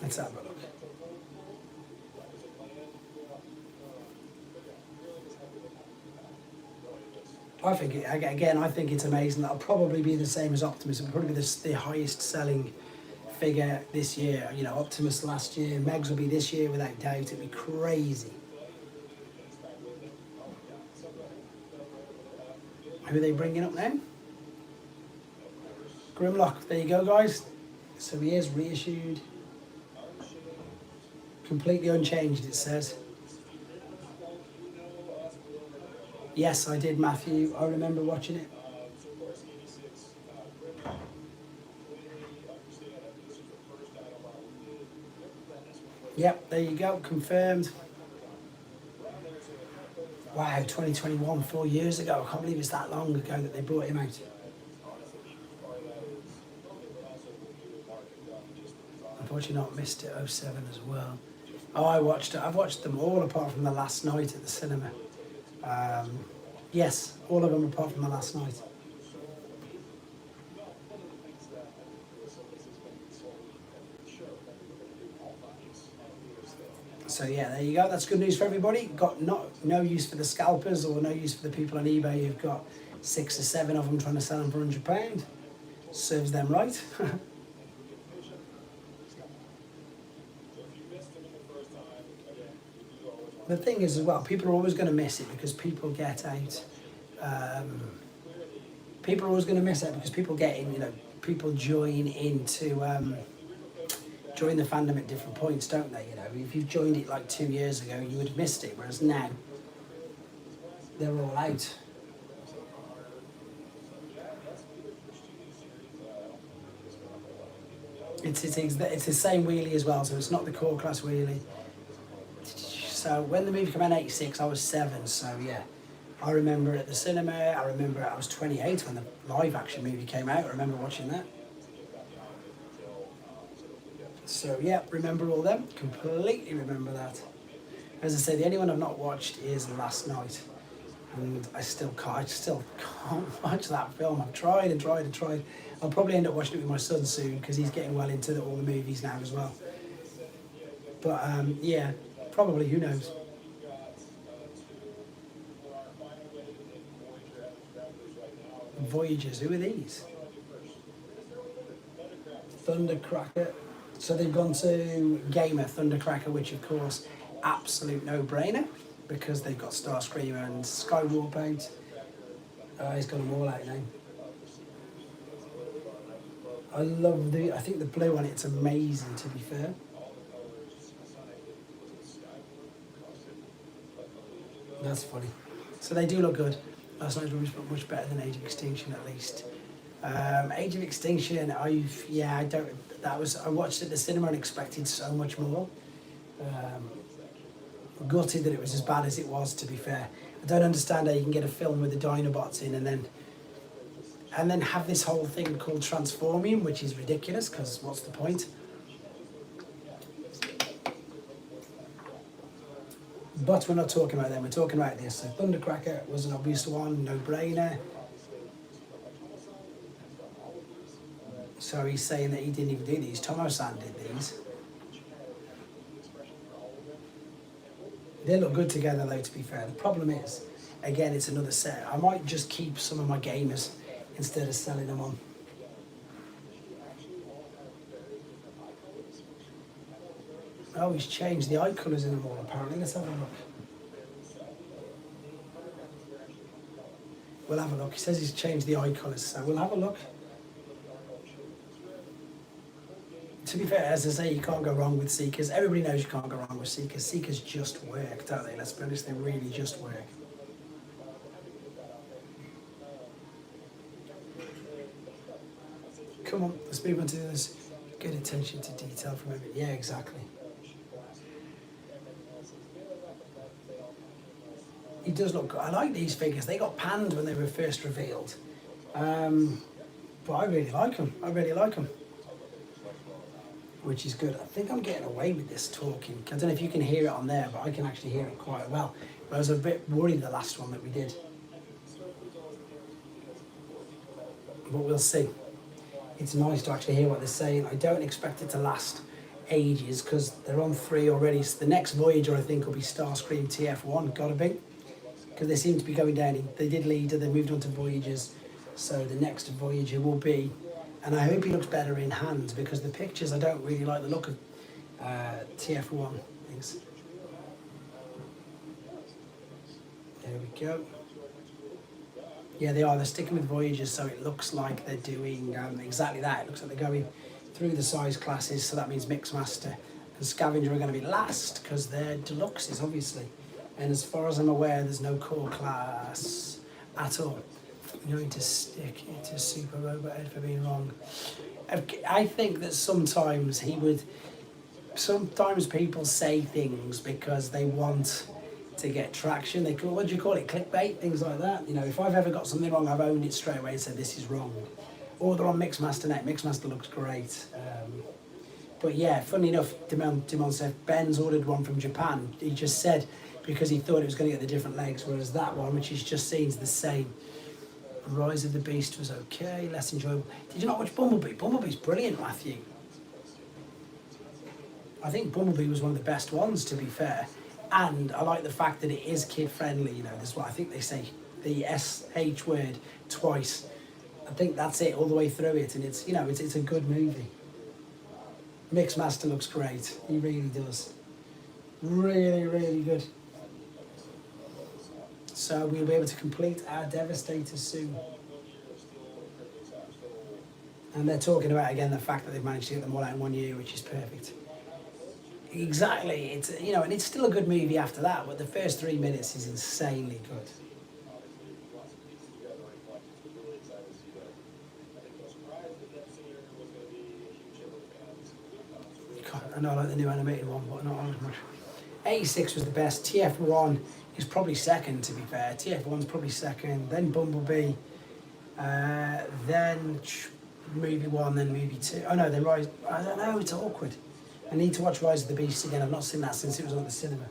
Let's have a look. I think, again, I think it's amazing. That'll probably be the same as Optimus. It'll probably be the highest selling figure this year. You know, Optimus last year, Megs will be this year without doubt. It'll be crazy. Who are they bringing up now? Grimlock. There you go, guys. So he is reissued. Completely unchanged, it says. Yes, I did, Matthew. I remember watching it. Yep, there you go, confirmed. Wow, 2021, 4 years ago. I can't believe it's that long ago that they brought him out. Unfortunately not missed it, 07 as well. Oh, I watched it. I've watched them all apart from the last night at the cinema. Yes, all of them apart from the last night. So yeah, there you go. That's good news for everybody. Got no use for the scalpers or no use for the people on eBay who've got 6 or 7 of them trying to sell them for £100. Serves them right. The thing is as well, people are always going to miss it because people get out. People are always going to miss it because people get in, people join into, join the fandom at different points, don't they? If you've joined it like 2 years ago, you would have missed it, whereas now, they're all out. It's the same wheelie as well, so it's not the core class wheelie. So when the movie came out in '86, I was 7, so yeah. I remember at the cinema, I remember I was 28 when the live action movie came out, I remember watching that. So yeah, remember all them, completely remember that. As I say, the only one I've not watched is Last Night. And I still can't watch that film. I've tried and tried and tried. I'll probably end up watching it with my son soon because he's getting well into all the movies now as well. But yeah, probably, who knows. Voyagers, who are these? Thundercracker. So they've gone to Gamer Thundercracker, which of course, absolute no-brainer because they've got Starscream and Skywarp out. He's got them all out now. I think the blue on it's amazing, to be fair. That's funny. So they do look good. Last Night's much better than Age of Extinction, at least. Age of Extinction, I watched it at the cinema and expected so much more. Gutted that it was as bad as it was, to be fair. I don't understand how you can get a film with the Dinobots in and then have this whole thing called Transformium, which is ridiculous, because what's the point? But we're not talking about them, we're talking about this. So Thundercracker was an obvious one, no-brainer. So he's saying that he didn't even do these. Tomo-san did these. They look good together though, to be fair. The problem is, again, it's another set. I might just keep some of my gamers instead of selling them on. Oh, he's changed the eye colours in them all, apparently. Let's have a look. We'll have a look. He says he's changed the eye colours, so we'll have a look. To be fair, as I say, you can't go wrong with Seekers. Everybody knows you can't go wrong with Seekers. Seekers just work, don't they? Let's be honest, they really just work. Come on, let's move on to this. Good attention to detail from everybody. Yeah, exactly. He does look good. I like these figures. They got panned when they were first revealed. But I really like them. I really like them. Which is good. I think I'm getting away with this talking. I don't know if you can hear it on there, but I can actually hear it quite well. But I was a bit worried the last one that we did. But we'll see. It's nice to actually hear what they're saying. I don't expect it to last ages because they're on 3 already. So the next Voyager, I think, will be Starscream TF1. Gotta be. Because they seem to be going down. They did Leader, they moved on to Voyagers. So the next Voyager will be... And I hope he looks better in hand because the pictures, I don't really like the look of TF1 things. There we go. Yeah, they are. They're sticking with Voyagers, so it looks like they're doing exactly that. It looks like they're going through the size classes, so that means Mixmaster and Scavenger are going to be last because they're deluxes, obviously. And as far as I'm aware, there's no core class at all. I'm going to stick into Super Robot Ed for being wrong. I think that sometimes people say things because they want to get traction. They call, what do you call it, clickbait, things like that. You know, if I've ever got something wrong, I've owned it straight away and said this is wrong. Or they're on Mixmaster Net. Mixmaster looks great. But yeah, funny enough, Dimon said Ben's ordered one from Japan. He just said because he thought it was going to get the different legs, whereas that one, which he's just seen, is the same. Rise of the Beast was okay, less enjoyable. Did you not watch Bumblebee? Bumblebee's brilliant, Matthew. I think Bumblebee was one of the best ones, to be fair. And I like the fact that it is kid friendly. You know, that's what I think they say the SH word twice. I think that's it all the way through it, and it's, you know, it's a good movie. Mixmaster looks great. He really does. Really, really good. So we'll be able to complete our Devastator soon. And they're talking about, again, the fact that they've managed to get them all out in 1 year, which is perfect. Exactly. It's, you know, and it's still a good movie after that, but the first 3 minutes is insanely good. I know I like the new animated one, but not as much. 86 was the best. TF1 is probably second, to be fair. TF1's probably second, then Bumblebee, then movie 1, then movie 2. Oh no, then Rise. I don't know, it's awkward. I need to watch Rise of the Beasts again. I've not seen that since it was on the cinema.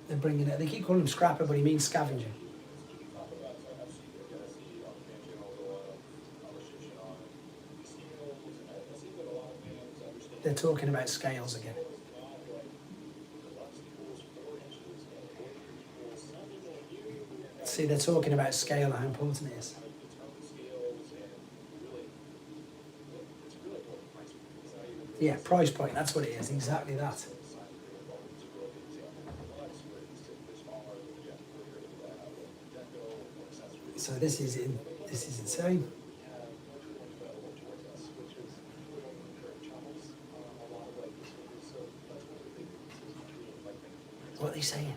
They're bringing it. They keep calling him Scrapper, but he means scavenger. They're talking about scales again. See, they're talking about scale and how important it is. Yeah, price point, that's what it is, exactly that. So this is insane. What are they saying?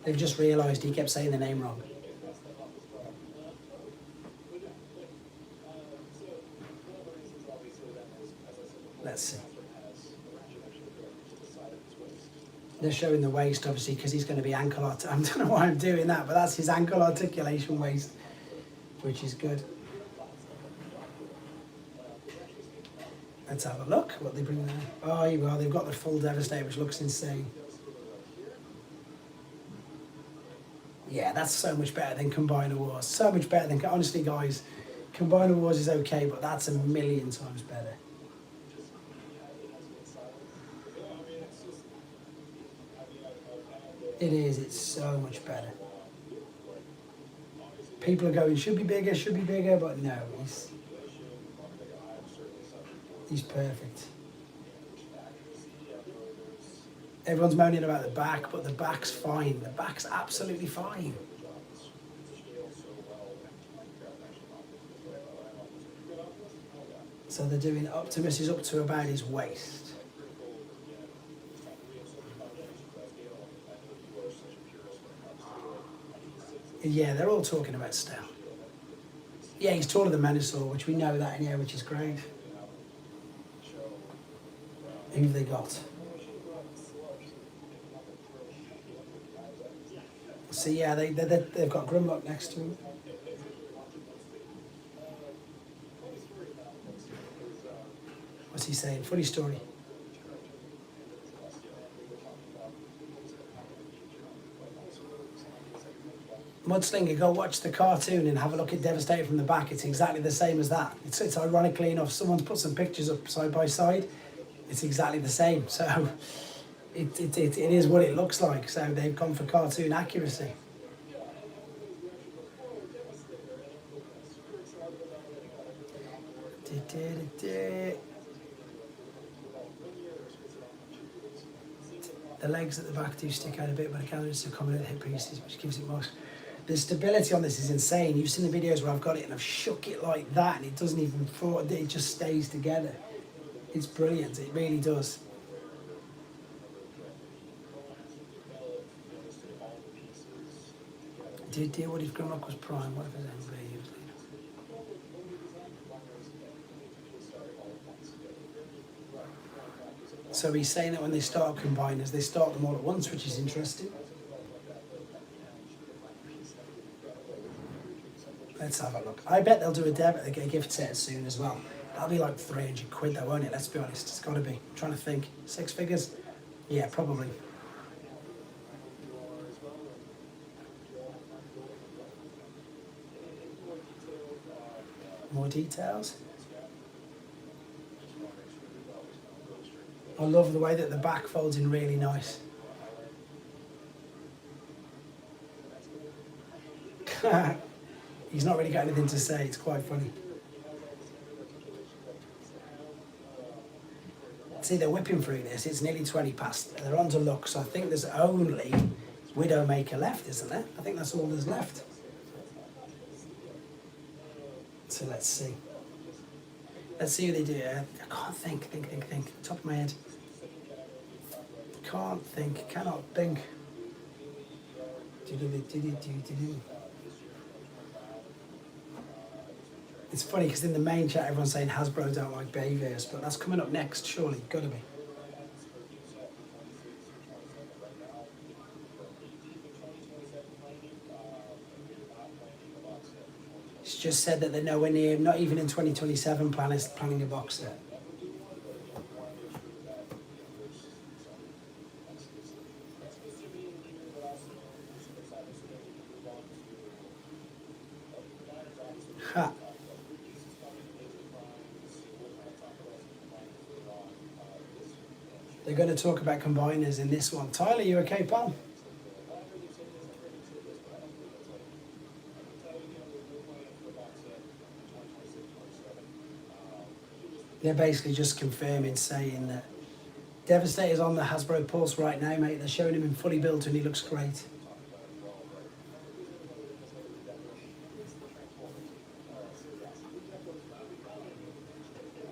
They've just realised he kept saying the name wrong. Let's see. They're showing the waist, obviously, because he's going to be ankle I don't know why I'm doing that, but that's his ankle articulation waist, which is good. Let's have a look what they bring there. Oh, here we are. They've got the full Devastator, which looks insane. Yeah, that's so much better than Combiner Wars. So much better than... Honestly, guys, Combiner Wars is okay, but that's a million times better. It is. It's so much better. People are going, should be bigger, but no, he's perfect. Everyone's moaning about the back, but the back's fine. The back's absolutely fine. So they're doing, Optimus is up to about his waist. Yeah, they're all talking about style. Yeah, he's taller than Menasor, which we know that in here, which is great. Who have they got? So yeah, they've got Grimlock next to him. What's he saying? Funny story. Mudslinger, go watch the cartoon and have a look at Devastator from the back. It's exactly the same as that. It's ironically enough, someone's put some pictures up side by side. It's exactly the same. So it is what it looks like. So they've gone for cartoon accuracy. The legs at the back do stick out a bit, but the calories are coming at the hip pieces, which gives it more. The stability on this is insane. You've seen the videos where I've got it and I've shook it like that and it doesn't even fall, it just stays together. It's brilliant, it really does. Did deal what if Grimlock was prime, what if his MB was leader? So he's saying that when they start combiners, they start them all at once, which is interesting. Let's have a look. I bet they'll do a gift set soon as well. That'll be like 300 quid though, won't it? Let's be honest, it's got to be. I'm trying to think. 6 figures? Yeah, probably. More details. I love the way that the back folds in really nice. He's not really got anything to say, it's quite funny. See, they're whipping through this, it's nearly 20 past. They're on to look, so I think there's only Widowmaker left, isn't there? I think that's all there's left. So let's see. Let's see who they do. I can't think. Top of my head. Can't think, cannot think. It's funny because in the main chat everyone's saying Hasbro don't like Bayverse, but that's coming up next, surely, gotta be. It's just said that they're nowhere near, not even in 2027 planning a box set. Ha. They're going to talk about combiners in this one. Tyler, you okay, pal? They're basically just confirming, saying that Devastator's on the Hasbro Pulse right now, mate. They're showing him in fully built and he looks great.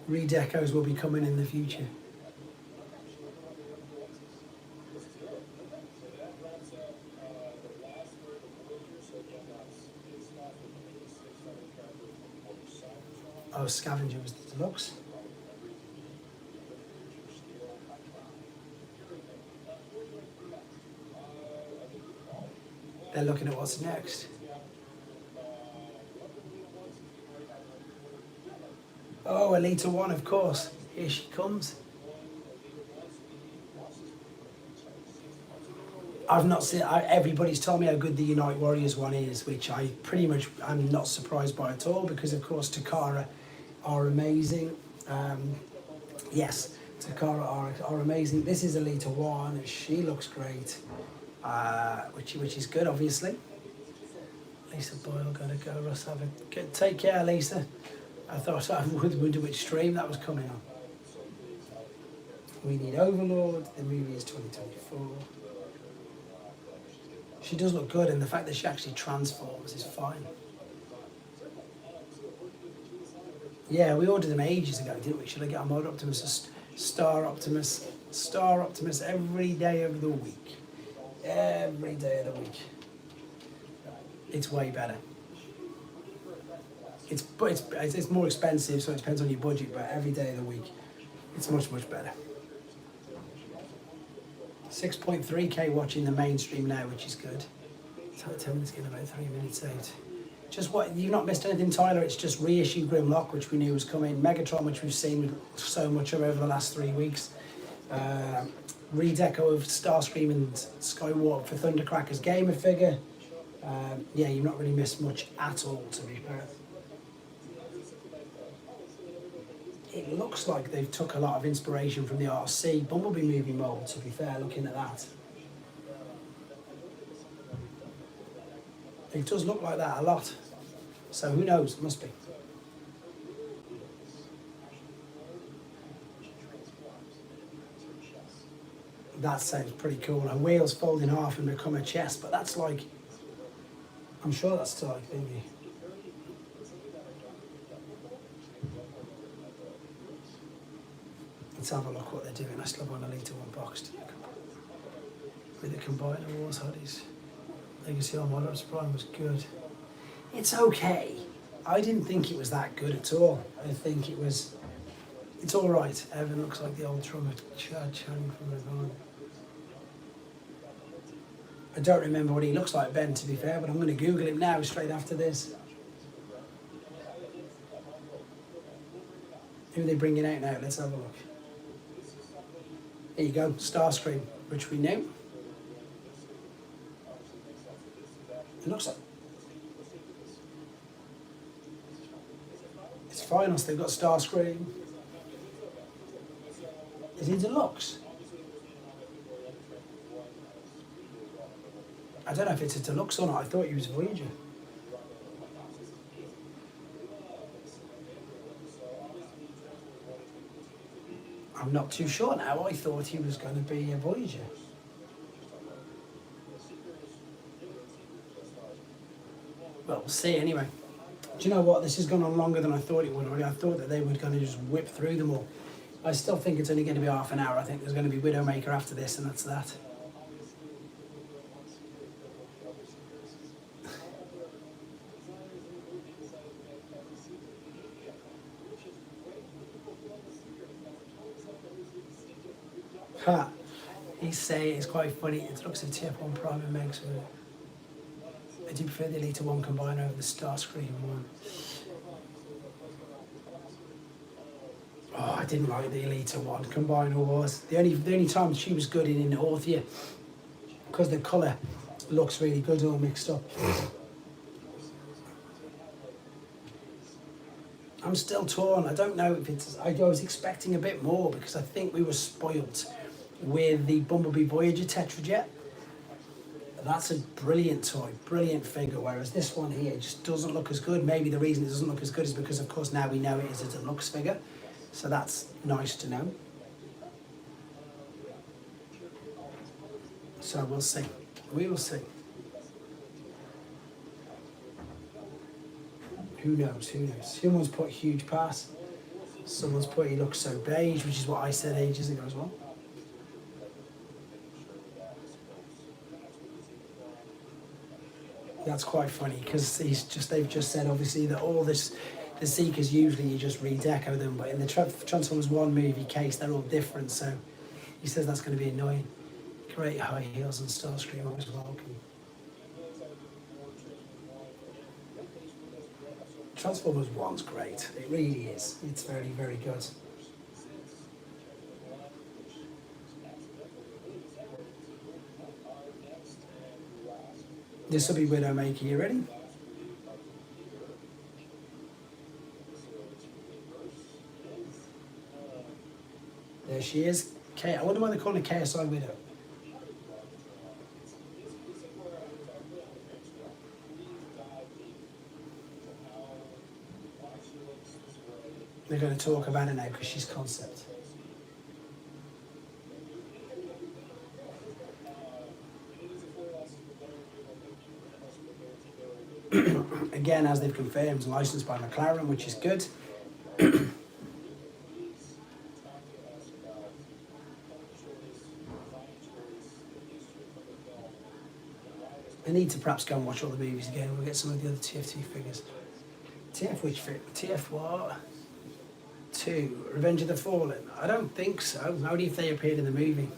Redecos will be coming in the future. Oh, Scavenger was the deluxe. They're looking at what's next. Oh, Elita 1, of course. Here she comes. I've not seen, everybody's told me how good the Unite Warriors one is, which I pretty much, I'm not surprised by at all, because of course Takara are amazing. Yes, Takara are amazing. This is Elita 1, she looks great, which is good, obviously. Lisa Boyle, gotta go, Russ, have a good, take care, Lisa. I thought I would wonder which stream that was coming on. We need Overlord, the movie is 2024. She does look good, and the fact that she actually transforms is fine. Yeah, we ordered them ages ago, didn't we? Should I get on Mod Optimus, Star Optimus, Star Optimus every day of the week? Every day of the week. It's way better. It's more expensive, so it depends on your budget, but every day of the week, it's much, much better. 6.3k watching the mainstream now, which is good. 10 minutes in about 3 minutes out. Just what, you've not missed anything, Tyler. It's just reissue Grimlock, which we knew was coming. Megatron, which we've seen so much of over the last 3 weeks. Redeco of Starscream and Skywalker for Thundercracker's gamer figure. Yeah, you've not really missed much at all, to be fair. It looks like they've took a lot of inspiration from the RC Bumblebee movie mold, to be fair, looking at that. It does look like that a lot. So who knows, must be. That sounds pretty cool. Her wheels fold in half and become a chest, but that's like, I'm sure that's still like thingy. Let's have a look what they're doing. I still want a Elita 1 boxed with the Combiner Wars hoodies. Legacy on Modern Prime was good. It's okay. I didn't think it was that good at all. I think it's alright. Evan looks like the old drummer Chad Channing from Ravon. I don't remember what he looks like, Ben, to be fair, but I'm going to Google him now straight after this. Who are they bringing out now? Let's have a look. There you go, Starscream, which we knew. It looks like... finals. They've got Starscream. Is he deluxe? I don't know if it's a deluxe or not. I thought he was Voyager. I'm not too sure now. I thought he was going to be a Voyager. Well, we'll see anyway. Do you know what? This has gone on longer than I thought it would already. I thought that they were going to just whip through them all. I still think it's only going to be half an hour. I think there's going to be Widowmaker after this, and that's that. Ha! He's saying it's quite funny. It looks at TF1 Prime and Megs with it. I do prefer the Elite 1 combine over the Starscream one. Oh, I didn't like the Elite 1 combiner was. The only time she was good in Orthia, because the colour looks really good all mixed up. I'm still torn. I don't know if it's... I was expecting a bit more because I think we were spoilt with the Bumblebee Voyager Tetrajet. That's a brilliant toy, brilliant figure, whereas this one here just doesn't look as good. Maybe the reason it doesn't look as good is because, of course, now we know it is a deluxe figure. So that's nice to know. So we'll see. We will see. Who knows? Who knows? Someone's put huge pass. Someone's put he looks so beige, which is what I said ages ago as well. That's quite funny because they've just said obviously that all this, the Seekers usually you just redeco them, but in the Transformers 1 movie case they're all different, so he says that's going to be annoying. Great high heels and Starscream always welcome. Transformers 1's great, it really is. It's very, very good. This will be Widowmaker, you ready? There she is. I wonder why they call her KSI Widow. They're going to talk about her now because she's concept. Again, as they've confirmed, licensed by McLaren, which is good. I need to perhaps go and watch all the movies again. We'll get some of the other TF2 figures. TF which figure? TF what? 2, Revenge of the Fallen. I don't think so. Only if they appeared in the movie.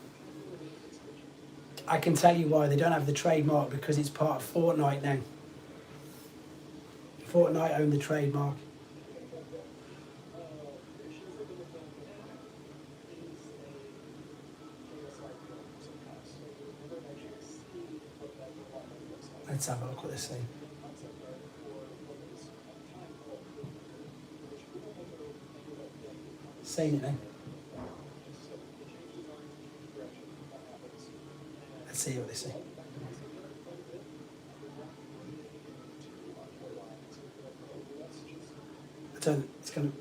I can tell you why. They don't have the trademark because it's part of Fortnite now. Fortnite own the trademark. Let's have a look what they say. Saying it then. Let's see what they say. It's going to...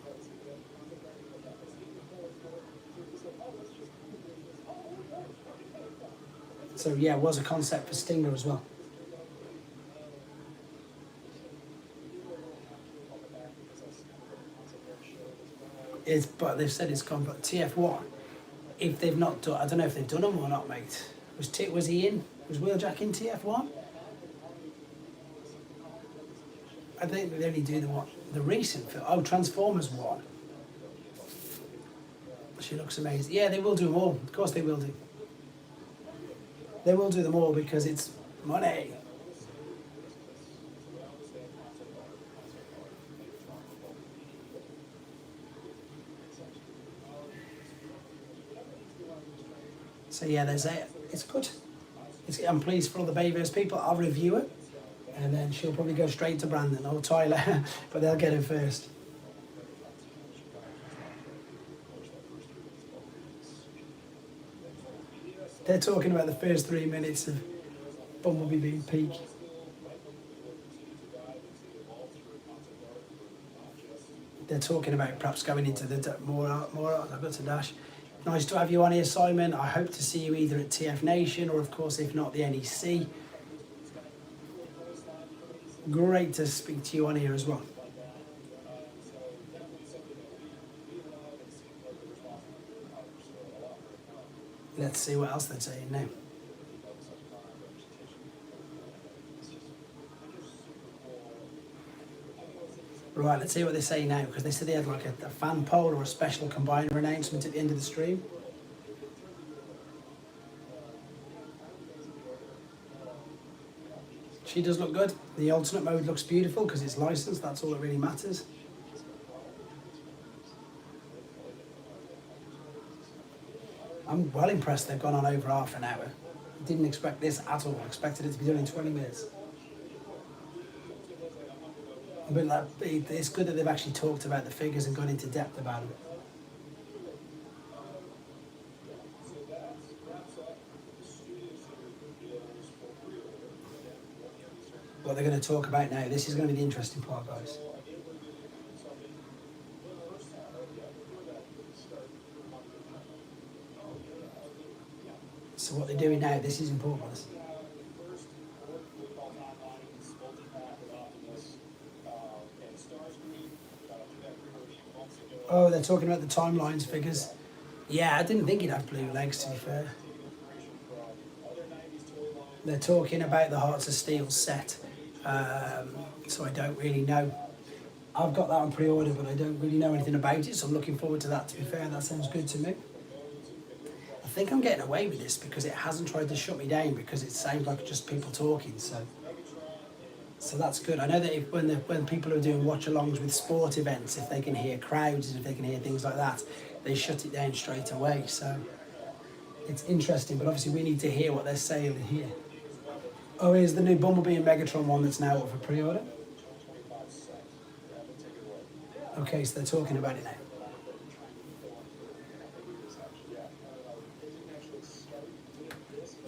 So yeah, it was a concept for Stinger as well. But they've said it's gone. But TF1, if they've not done, I don't know if they've done them or not, mate. Was he in? Was Wheeljack in TF1? I think they only do the recent film. Oh, Transformers 1. She looks amazing. Yeah, they will do them all. Of course they will do. They will do them all because it's money. So yeah, there's it. It's good. I'm pleased for all the Bayverse people. I'll review it. And then she'll probably go straight to Brandon or Tyler, but they'll get it first. They're talking about the first 3 minutes of Bumblebee being peak. They're talking about perhaps going into the more. I've got to dash. Nice to have you on here, Simon. I hope to see you either at TF Nation or, of course, if not, the NEC. Great to speak to you on here as well. Let's see what else they're saying now. Right, let's see what they say now, because they said they had like a fan poll or a special combiner announcement at the end of the stream. She does look good. The alternate mode looks beautiful because it's licensed, that's all that really matters. I'm well impressed they've gone on over half an hour. Didn't expect this at all. Expected it to be done in 20 minutes. But like, it's good that they've actually talked about the figures and gone into depth about them. What they're going to talk about now, this is going to be the interesting part, guys. So what they're doing now, this is important. Oh, they're talking about the timelines figures. Yeah, I didn't think he'd have blue legs, to be fair. They're talking about the Hearts of Steel set, so I don't really know. I've got that on pre-order, but I don't really know anything about it, so I'm looking forward to that, to be fair. That sounds good to me. I think I'm getting away with this because it hasn't tried to shut me down, because it sounds like just people talking, so that's good. I know that when people are doing watch-alongs with sport events, if they can hear crowds and if they can hear things like that, they shut it down straight away. So it's interesting, but obviously we need to hear what they're saying here. Oh, here's the new Bumblebee and Megatron one that's now up for pre-order. Okay, so they're talking about it now.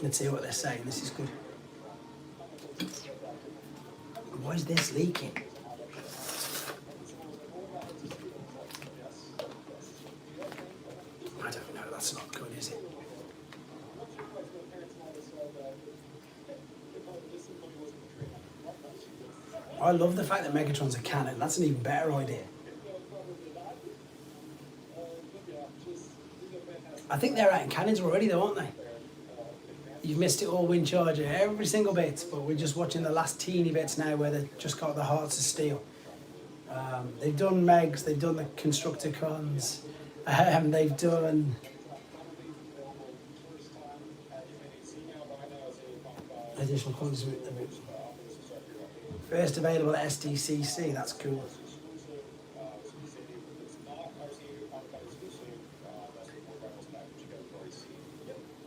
Let's see what they're saying. This is good. Why is this leaking? I don't know, that's not good, is it? I love the fact that Megatron's a cannon. That's an even better idea. I think they're out in cannons already though, aren't they? You've missed it all, Wind Charger, every single bit, but we're just watching the last teeny bits now where they've just got the Hearts of Steel. They've done Megs, they've done the Constructicons, they've done... additional quantities. First available at SDCC, that's cool.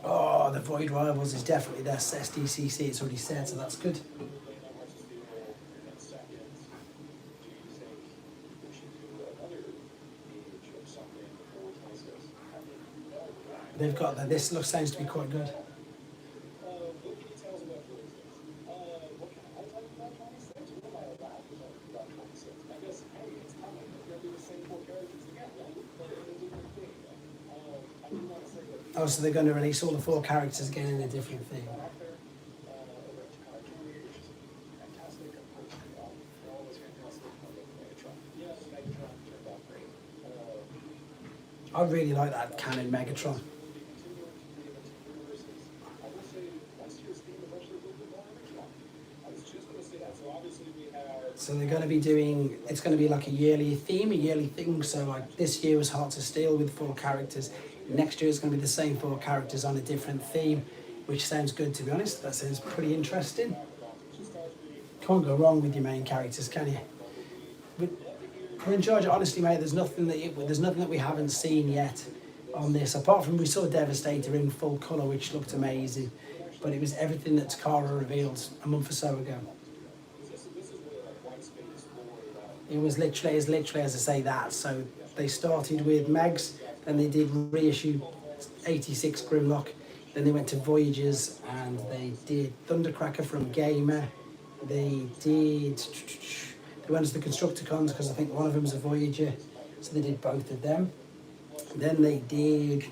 Oh, the Void Rivals is definitely their SDCC, it's already said, so that's good. They've got that. This sounds to be quite good. Oh, so they're going to release all the 4 characters again in a different theme. I really like that canon Megatron. So they're going to be doing, it's going to be like a yearly theme, a yearly thing. So like this year was Hearts of Steel with 4 characters. Next year it's going to be the same 4 characters on a different theme, which sounds good, to be honest. That sounds pretty interesting. Can't go wrong with your main characters, can you? But we're in charge. Honestly, mate, there's nothing that we haven't seen yet on this, apart from we saw Devastator in full colour, which looked amazing. But it was everything that Takara revealed a month or so ago. It was literally as I say that. So they started with Megs, then they did reissue 86 Grimlock Then they went to Voyagers and they did Thundercracker from Gamer. They went to the Constructicons because I think one of them's a Voyager, so they did both of them. Then they did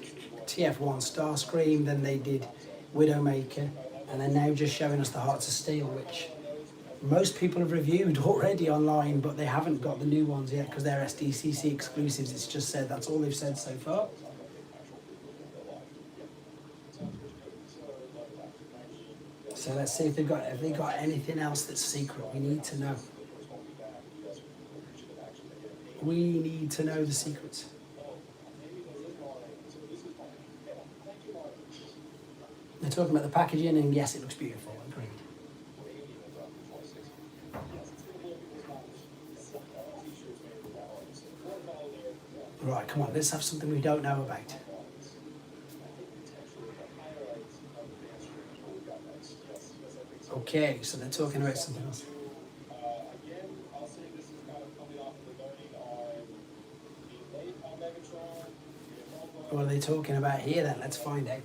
TF1 Starscream, then they did Widowmaker, and they're now just showing us the Hearts of Steel, which most people have reviewed already online, but they haven't got the new ones yet because they're SDCC exclusives. It's just said, that's all they've said so far. So let's see if they've got anything else that's secret. We need to know. We need to know the secrets. They're talking about the packaging, and yes, it looks beautiful. Agreed. Right, come on, let's have something we don't know about. Okay, so they're talking about something else. What are they talking about here then? Let's find out.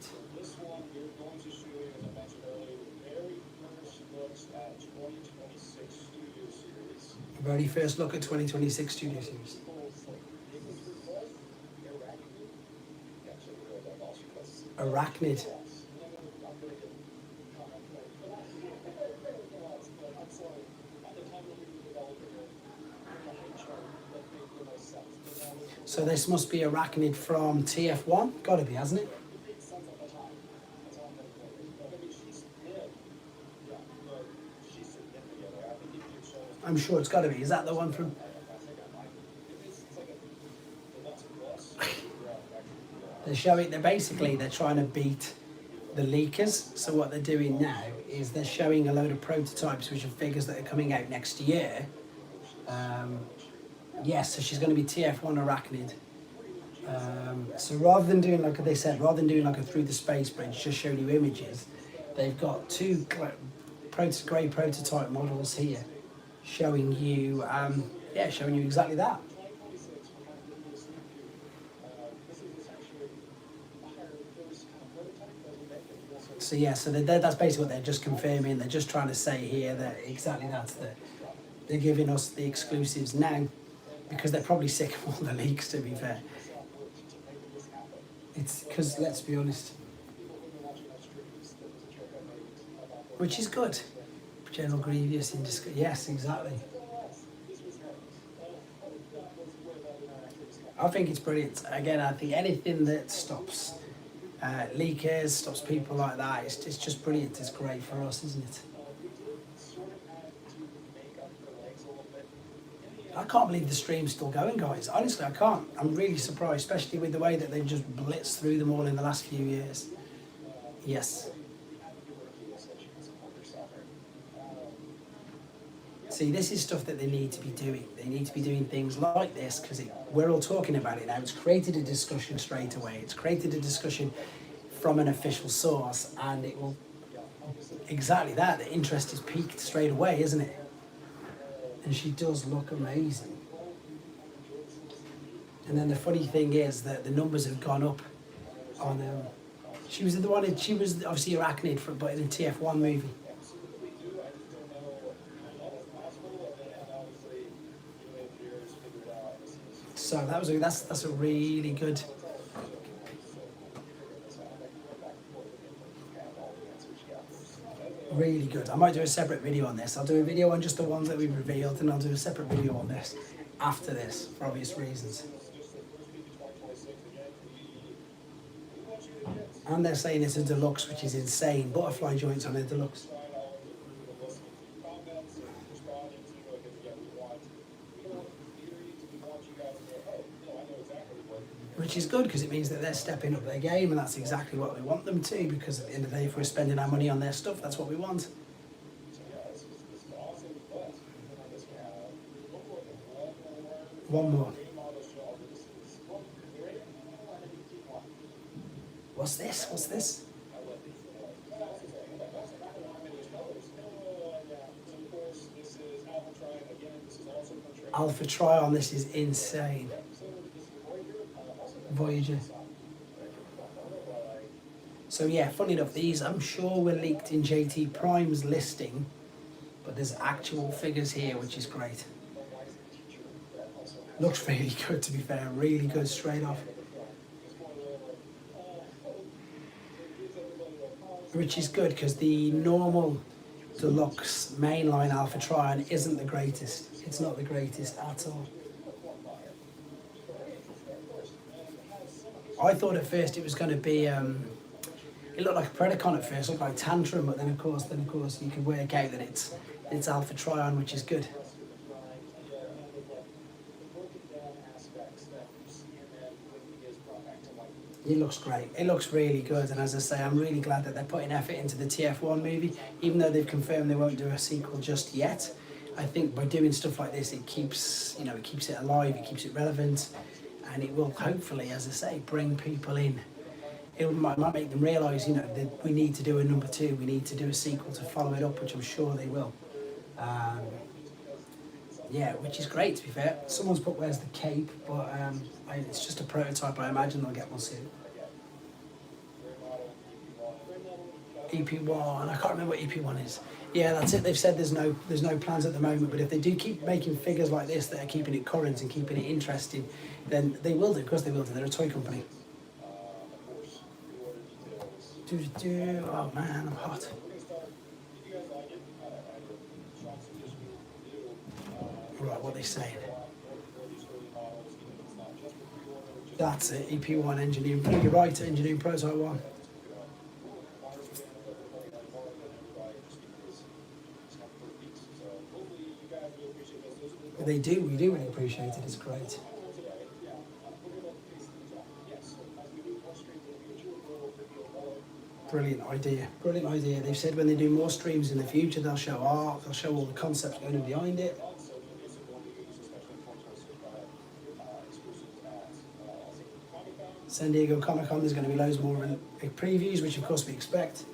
Very first look at 2026 Studio Series. Arachnid. So this must be Arachnid from TF1. Gotta be, hasn't it? I'm sure it's gotta be. Is that the one from... they're trying to beat the leakers. So what they're doing now is they're showing a load of prototypes, which are figures that are coming out next year. Yes, so she's going to be TF1 Arachnid. So rather than doing, like they said, rather than doing like a through the space bridge, just showing you images, they've got two grey prototype models here, showing you, showing you exactly that. So yeah, so that's basically what they're just confirming. They're just trying to say here that exactly that's they're giving us the exclusives now, because they're probably sick of all the leaks, to be fair. It's because, let's be honest, which is good. General Grievous in yes, exactly. I think it's brilliant. Again, I think anything that stops leakers, stops people like that, it's just brilliant. It's great for us, isn't it? I can't believe the stream's still going, guys. Honestly, I can't. I'm really surprised, especially with the way that they've just blitzed through them all in the last few years. Yes. See, this is stuff that they need to be doing. They need to be doing things like this because we're all talking about it now. It's created a discussion straight away. It's created a discussion from an official source, and it will... Exactly that. The interest is peaked straight away, isn't it? And she does look amazing. And then the funny thing is that the numbers have gone up on... she was obviously Arachnid, but in the TF1 movie. So that's a really good... Really good. I might do a separate video on this. I'll do a video on just the ones that we've revealed, and I'll do a separate video on this after this, for obvious reasons. And they're saying it's a deluxe, which is insane. Butterfly joints on a deluxe. Which is good, because it means that they're stepping up their game, and that's exactly what we want them to, because at the end of the day, if we're spending our money on their stuff, that's what we want. One more. What's this? What's this? Alpha Trion, this is insane. Voyager. So yeah, funny enough, these I'm sure were leaked in JT Prime's listing, but there's actual figures here, which is great. Looks really good, to be fair, really good straight off. Which is good because the normal deluxe mainline Alpha Trion isn't the greatest. It's not the greatest at all. I thought at first it was going to be, it looked like a Predacon at first, looked like Tantrum, but then of course you can work out that it's Alpha Trion, which is good. It looks great. It looks really good, and as I say, I'm really glad that they're putting effort into the TF1 movie, even though they've confirmed they won't do a sequel just yet. I think by doing stuff like this, it keeps it alive, it keeps it relevant, and it will hopefully, as I say, bring people in. It might make them realise, that we need to do a number 2, we need to do a sequel to follow it up, which I'm sure they will. Yeah, which is great, to be fair. Someone's put where's the cape, but it's just a prototype. I imagine they'll get one soon. EP1, I can't remember what EP1 is. Yeah, that's it. They've said there's no plans at the moment, but if they do keep making figures like this that are keeping it current and keeping it interesting, then they will do. Of course they will do. They're a toy company. Oh man, I'm hot. Right, what are they saying? That's it, EP1 engineering. You're right, engineering prototype 1. We do really appreciate it, it's great. Brilliant idea. They've said when they do more streams in the future, they'll show art, they'll show all the concepts going on behind it. San Diego Comic-Con, there's going to be loads more previews, which of course we expect.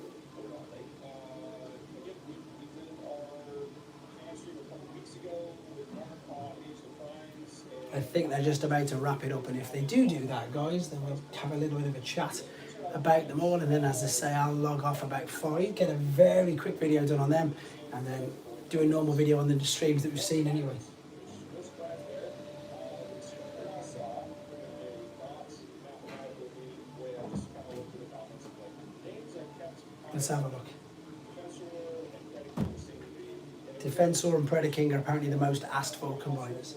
I think they're just about to wrap it up, and if they do that, guys, then we'll have a little bit of a chat about them all, and then, as I say, I'll log off about 5, get a very quick video done on them, and then do a normal video on the streams that we've seen anyway. Let's have a look. Defensor and Predaking are apparently the most asked for combiners.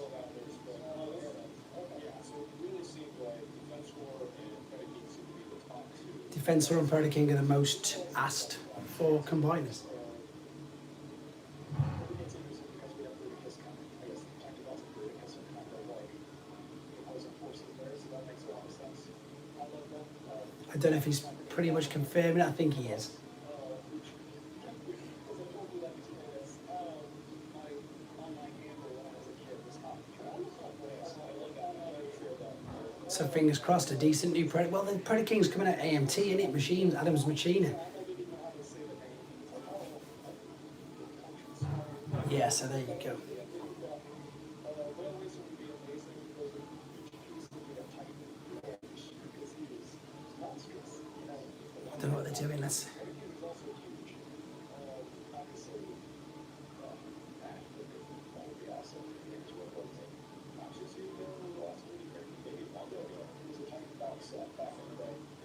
Defensor and Predaking are the most asked for combiners. I don't know if he's pretty much confirming it. I think he is. So fingers crossed, a decent new Predator. Well, the Predator King's coming out AMT, innit? Machines, Adams Machina. Yeah, so there you go. I don't know what they're doing. Let's.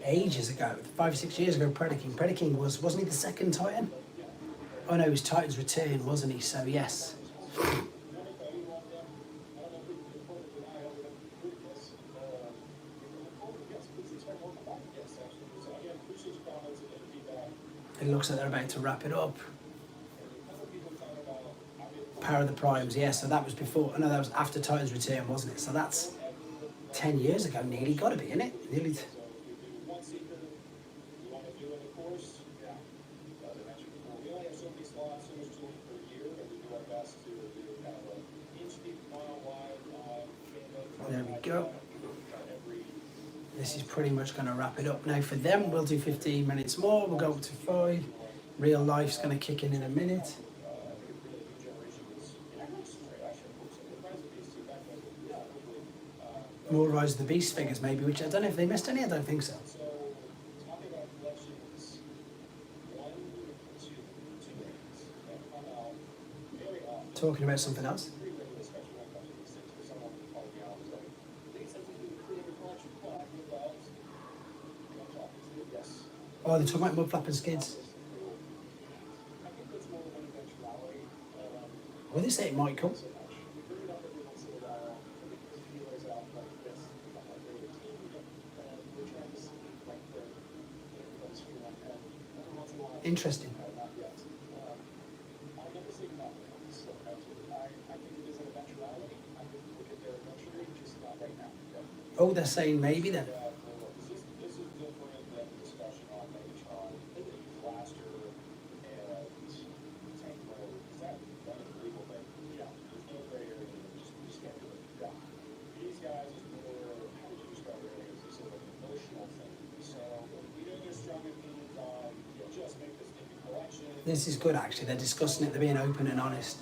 Ages ago, 5 or 6 years ago, Predator King wasn't he the second Titan? Oh no, he was Titan's Return, wasn't he? So yes. It looks like they're about to wrap it up. Power of the Primes, yeah, so that was before, no, that was after Titan's Return, wasn't it? So that's 10 years ago, nearly, gotta be, innit? Nearly. There we go. This is pretty much going to wrap it up. Now for them, we'll do 15 minutes more. We'll go up to 5. Real life's going to kick in a minute. More Rise of the Beast figures maybe, which I don't know if they missed any. I don't think so. talking about something else. Oh, they're talking about mud flap and skids. Well, they say it might come. Interesting. Oh, they're saying maybe then. This is good actually, they're discussing it, they're being open and honest.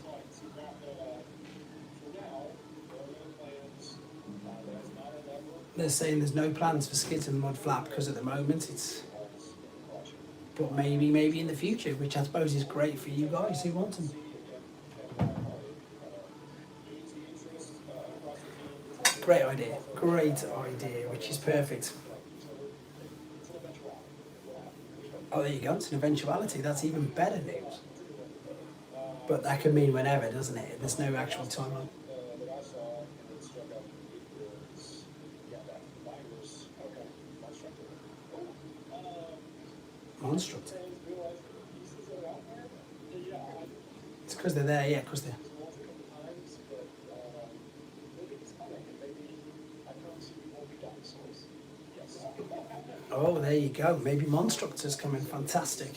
They're saying there's no plans for skids and mud flap because at the moment it's... But maybe in the future, which I suppose is great for you guys who want them. Great idea, which is perfect. Oh, there you go, it's an eventuality, that's even better news. But that could mean whenever, doesn't it? There's no actual timeline. Monstruct. It's because they're there, yeah, because they're... Oh, there you go. Maybe Monstructor's coming. Fantastic.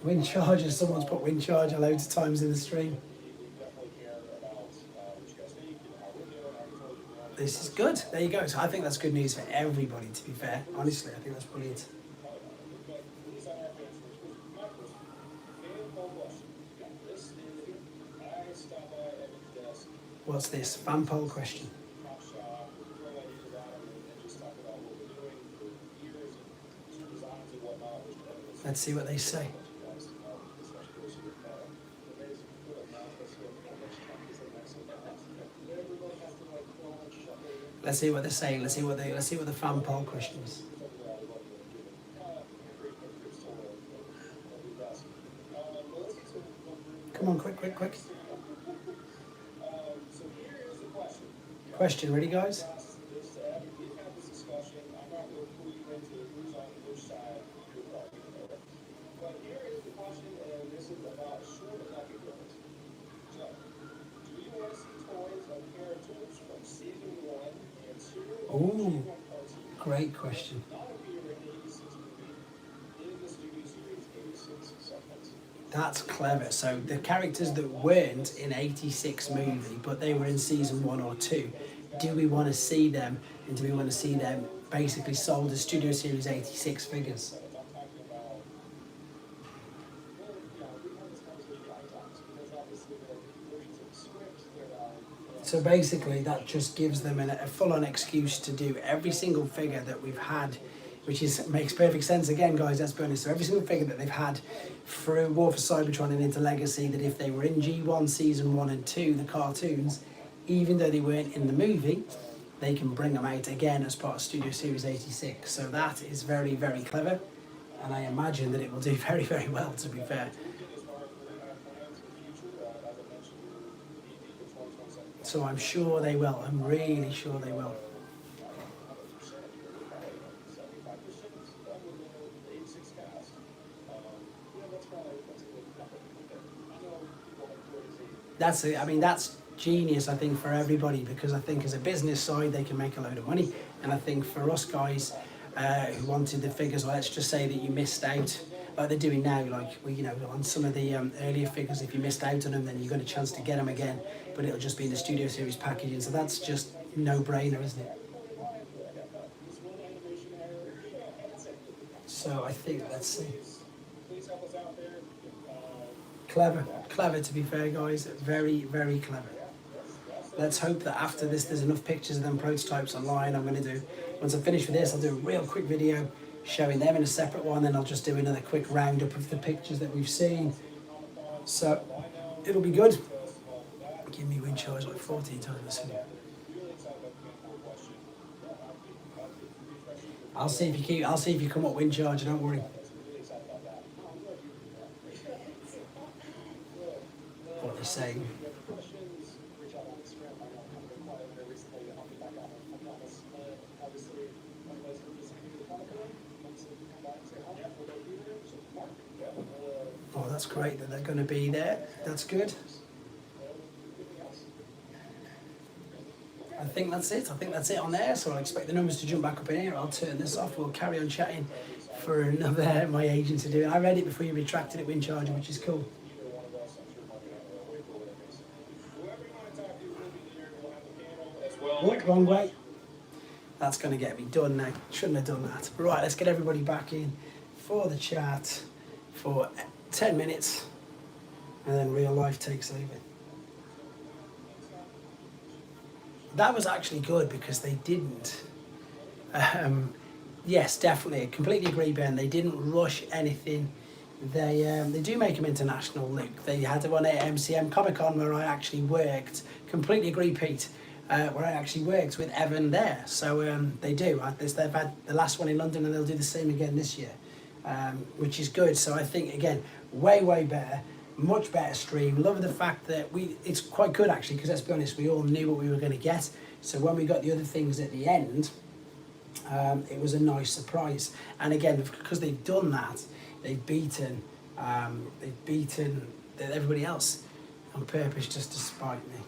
Wind Charger. Someone's put Wind Charger loads of times in the stream. This is good. There you go. So I think that's good news for everybody, to be fair. Honestly, I think that's brilliant. What's this? Fan poll question. Let's see what they say. Let's see what they're saying. Let's see what the fan poll question is. Come on, quick. Question, ready guys? Ooh, great question. That's clever. So the characters that weren't in 86 movie, but they were in season 1 or 2, do we want to see them, and do we want to see them basically sold as Studio Series 86 figures? So basically that just gives them a full-on excuse to do every single figure that we've had, which makes perfect sense. Again, guys, let's be honest. So every single figure that they've had through War for Cybertron and into Legacy, that if they were in G1 Season 1 and 2, the cartoons, even though they weren't in the movie, they can bring them out again as part of Studio Series 86. So that is very, very clever. And I imagine that it will do very, very well, to be fair. So I'm sure they will. I'm really sure they will. That's genius, I think, for everybody, because I think as a business side they can make a load of money, and I think for us guys who wanted the figures, or let's just say that you missed out, like they're doing now, like on some of the earlier figures, if you missed out on them, then you got a chance to get them again, but it'll just be in the Studio Series packaging, so that's just no-brainer, isn't it? So I think, let's see. Clever, to be fair, guys. Very, very clever. let's hope that after this there's enough pictures of them prototypes online. I'm going to do, once I'm finished with this, I'll do a real quick video showing them in a separate one, then I'll just do another quick roundup of the pictures that we've seen. So it'll be good. Give me wind charge like 14 times this thing. I'll see if you come up wind charge, don't worry. What they're saying. Oh, that's great that they're going to be there. That's good. I think that's it. I think that's it on there. So I'll expect the numbers to jump back up in here. I'll turn this off. We'll carry on chatting for another, my agent to do it. I read it before you retracted it, wind charger, which is cool. Oh, wrong way. That's going to get me done now. Shouldn't have done that. Right, let's get everybody back in for the chat for 10 minutes, and then real life takes over. That was actually good because they didn't. Yes, definitely. I completely agree, Ben. They didn't rush anything. They do make them international, Luke. They had one at MCM Comic Con where I actually worked. Completely agree, Pete. Where I actually worked with Evan there. So they do. They've had the last one in London and they'll do the same again this year, which is good. So I think, again, way better. Much better stream. Love the fact that it's quite good actually, because let's be honest, we all knew what we were going to get. So when we got the other things at the end, it was a nice surprise. And again, because they've done that, they've beaten everybody else on purpose just to spite me.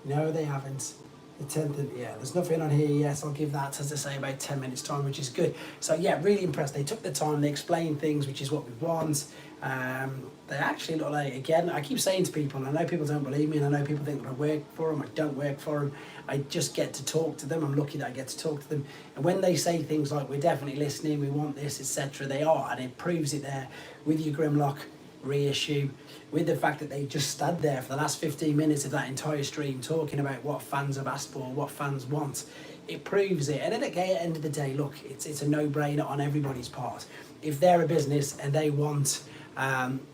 No, they haven't. The 10th, yeah, there's nothing on here. Yes, I'll give that, as I say, about 10 minutes time, which is good. So yeah, really impressed. They took the time, they explained things, which is what we want. They actually look like, again, I keep saying to people, and I know people don't believe me, and I know people think that I work for them, I don't work for them. I just get to talk to them. I'm lucky that I get to talk to them. And when they say things like, we're definitely listening, we want this, etc., they are, and it proves it there with your Grimlock reissue, with the fact that they just stood there for the last 15 minutes of that entire stream talking about what fans have asked for, what fans want. It proves it. And at the end of the day, look, it's a no-brainer on everybody's part. If they're a business and they want,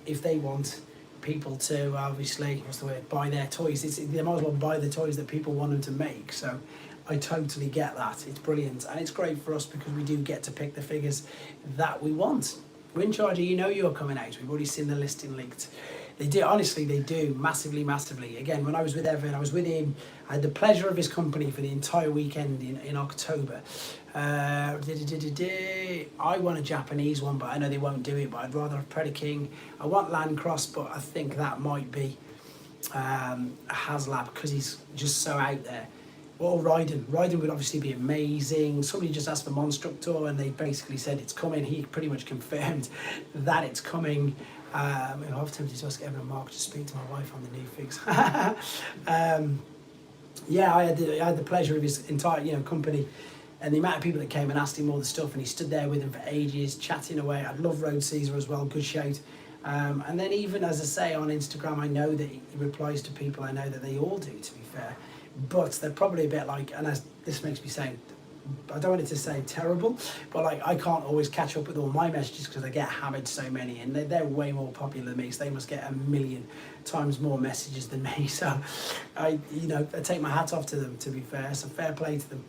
if they want people to, obviously, what's the word, buy their toys, they might as well buy the toys that people want them to make. So I totally get that. It's brilliant. And it's great for us because we do get to pick the figures that we want. Wind Charger, you know you're coming out. We've already seen the listing linked. They do, honestly, they do, massively. Again, when I was with Evan, I was with him. I had the pleasure of his company for the entire weekend in October. I want a Japanese one, but I know they won't do it, but I'd rather have Predator King. I want Landcross, but I think that might be a HasLab because he's just so out there. Or Raiden. Raiden would obviously be amazing. Somebody just asked for Monstructor and they basically said it's coming. He pretty much confirmed that it's coming. I'm half tempted to ask Evan and Mark to speak to my wife on the new figs. Yeah, I had the pleasure of his entire company, and the amount of people that came and asked him all the stuff, and he stood there with them for ages, chatting away. I love Road Caesar as well, good shout. And then even, as I say, on Instagram, I know that he replies to people. I know that they all do, to be fair. But they're probably a bit like, and this makes me sound, I don't want it to sound terrible, but like I can't always catch up with all my messages because I get hammered so many, and they're way more popular than me, so they must get 1 million times more messages than me. So I take my hat off to them, to be fair. So fair play to them.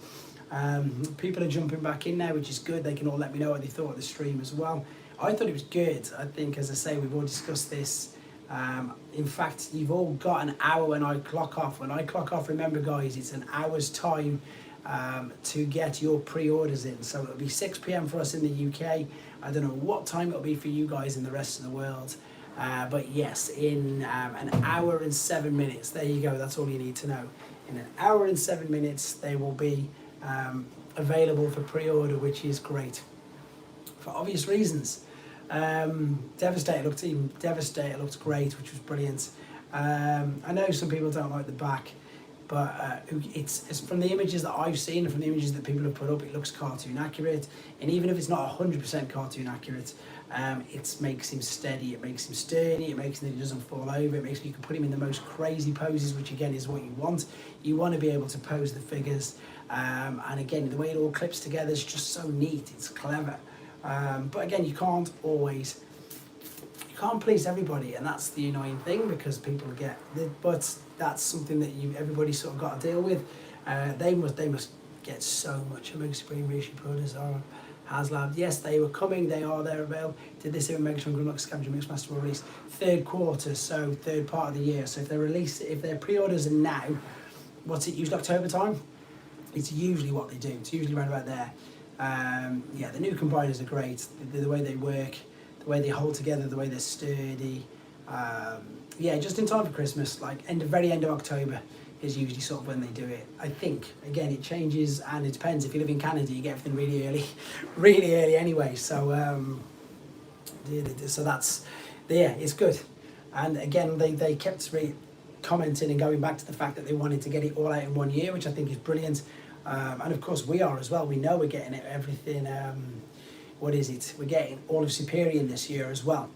People are jumping back in now, which is good. They can all let me know what they thought of the stream as well. I thought it was good. I think, as I say, we've all discussed this. In fact, you've all got an hour when I clock off. When I clock off, remember guys, it's an hour's time to get your pre-orders in. So it'll be 6 p.m. for us in the UK. I don't know what time it'll be for you guys in the rest of the world. But yes, in an hour and 7 minutes, there you go, that's all you need to know. In an hour and 7 minutes, they will be available for pre-order, which is great. For obvious reasons. Devastator looked great, which was brilliant. I know some people don't like the back. but it's from the images that I've seen and from the images that people have put up, it looks cartoon accurate. And even if it's not 100% cartoon accurate, it makes him steady, it makes him sturdy, it makes him that he doesn't fall over, it makes you can put him in the most crazy poses, which again is what you want. You want to be able to pose the figures, and again, the way it all clips together is just so neat, it's clever. But again, you can't please everybody, and that's the annoying thing, because people get, but that's something that everybody's sort of got to deal with. They must get so much. Omega Supreme, Rishi Brothers, or HasLab. Yes, they were coming. They are there available. Did this in Megatron Grimlock Scavenger Mixmaster will release third quarter, so third part of the year. So if their pre-orders are now, what's it, usually October time? It's usually what they do. It's usually around about there. Yeah, the new combiners are great. The way they work, the way they hold together, the way they're sturdy. Yeah, just in time for Christmas, like very end of October is usually sort of when they do it. I think, again, it changes and it depends. If you live in Canada, you get everything really early, really early anyway. So, so that's, yeah, it's good. And again, they kept commenting and going back to the fact that they wanted to get it all out in 1 year, which I think is brilliant. And of course we are as well. We know we're getting everything, what is it? We're getting all of Superior this year as well.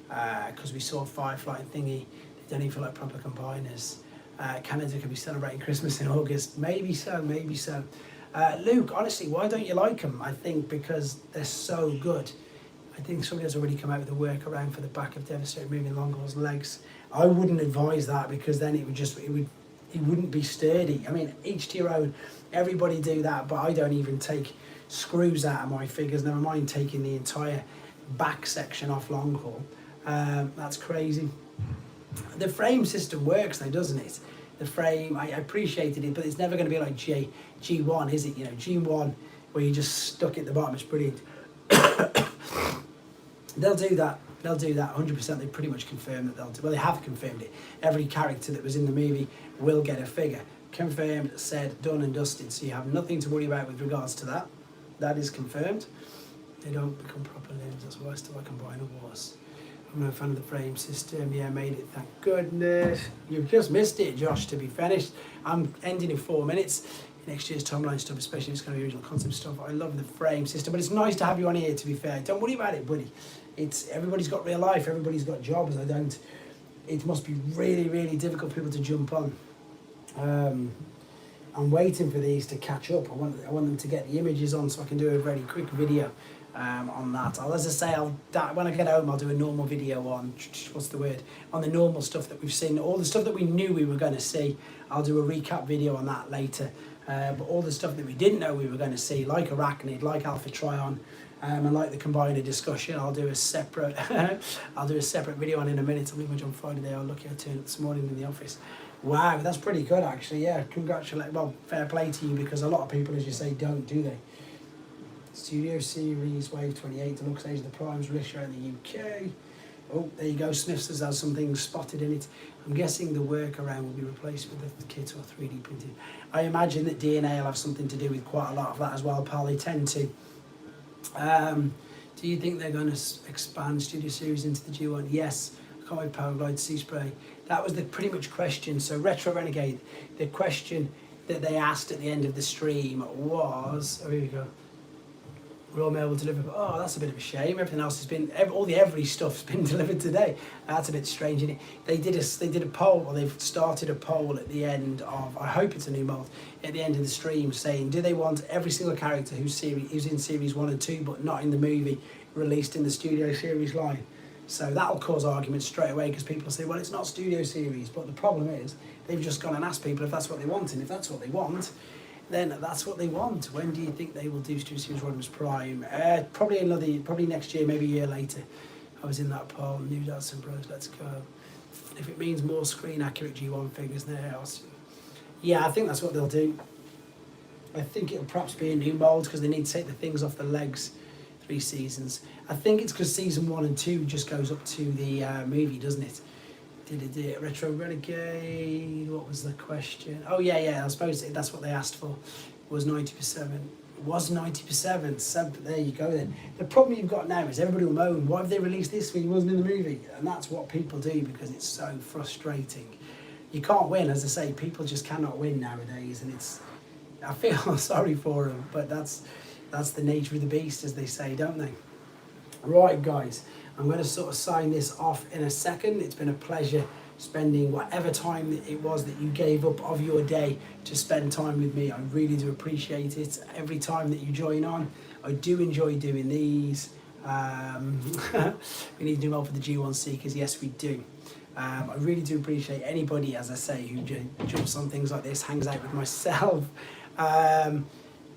Because we saw Firefly and Thingy, they don't even feel like proper combiners. Canada could be celebrating Christmas in August. Maybe so, maybe so. Luke, honestly, why don't you like them? I think because they're so good. I think somebody has already come out with a workaround for the back of Devastator moving Longhaul's legs. I wouldn't advise that, because then it wouldn't be sturdy. I mean, each to your own. Everybody do that, but I don't even take screws out of my figures. Never mind taking the entire back section off Longhaul. That's crazy. The frame system works though, doesn't it? The frame, I appreciated it, but it's never going to be like G1, is it? You know, G1 where you just stuck it at the bottom. It's brilliant. They'll do that. They'll do that 100%. They pretty much confirmed that they'll do. Well, they have confirmed it. Every character that was in the movie will get a figure. Confirmed, said, done and dusted. So you have nothing to worry about with regards to that. That is confirmed. They don't become proper limbs. That's why I still combine a wars. I'm no fan of the frame system. Yeah, made it, thank goodness. You've just missed it, Josh, to be finished. I'm ending in 4 minutes. Next year's timeline stuff, especially if it's going to be original concept stuff. I love the frame system, but it's nice to have you on here, to be fair. Don't worry about it, buddy. Everybody's got real life, everybody's got jobs. It must be really, really difficult for people to jump on. I'm waiting for these to catch up. I want them to get the images on so I can do a very quick video on that. As I say, when I get home, I'll do a normal video on, what's the word, on the normal stuff that we've seen, all the stuff that we knew we were going to see. I'll do a recap video on that later. But all the stuff that we didn't know we were going to see, like Arachnid, like Alpha Trion, and like the Combiner discussion, I'll do a separate video on in a minute. I'll leave much on Friday. They are lucky I turned up this morning in the office. Wow, that's pretty good actually. Yeah, congratulations. Well, fair play to you, because a lot of people, as you say, don't, do they? Studio Series Wave 28 Deluxe Age of the Primes release show in the UK. Oh, there you go. Sniffs has something spotted in it. I'm guessing the workaround will be replaced with the kit or 3D printed. I imagine that DNA will have something to do with quite a lot of that as well, pal. They tend to. Do you think they're going to expand Studio Series into the G1? Yes. I can't wait Powerglide Sea Spray. That was the pretty much question. So Retro Renegade, the question that they asked at the end of the stream was, oh, here we go. Royal Mail will deliver. Oh, that's a bit of a shame. Everything else has been, all the Every stuff's been delivered today. That's a bit strange, isn't it? They did a poll, or they've started a poll at the end of, I hope it's a new mold, at the end of the stream, saying, do they want every single character who's in Series 1 and 2, but not in the movie, released in the Studio Series line? So that'll cause arguments straight away, because people say, well, it's not Studio Series. But the problem is, they've just gone and asked people if that's what they want, and if that's what they want, then that's what they want. When do you think they will do Studio Series Rodimus Prime? Probably next year, maybe a year later. I was in that poll. New Dads and Bros, let's go. If it means more screen accurate G1 figures there, yeah, I think that's what they'll do. I think it'll perhaps be a new mould, because they need to take the things off the legs. 3 seasons. I think it's because season 1 and 2 just goes up to the movie, doesn't it? Did it Retro Renegade? What was the question? Oh yeah, I suppose that's what they asked for. Was 90%. It was 90%. So there you go then. The problem you've got now is everybody will moan, why have they released this when he wasn't in the movie? And that's what people do, because it's so frustrating you can't win. As I say, people just cannot win nowadays, and I feel sorry for them, but that's the nature of the beast, as they say, don't they? Right, guys, I'm going to sort of sign this off in a second. It's been a pleasure spending whatever time it was that you gave up of your day to spend time with me. I really do appreciate it. Every time that you join on, I do enjoy doing these. We need to do well for the G1 Seekers, yes we do. I really do appreciate anybody, as I say, who jumps on things like this, hangs out with myself.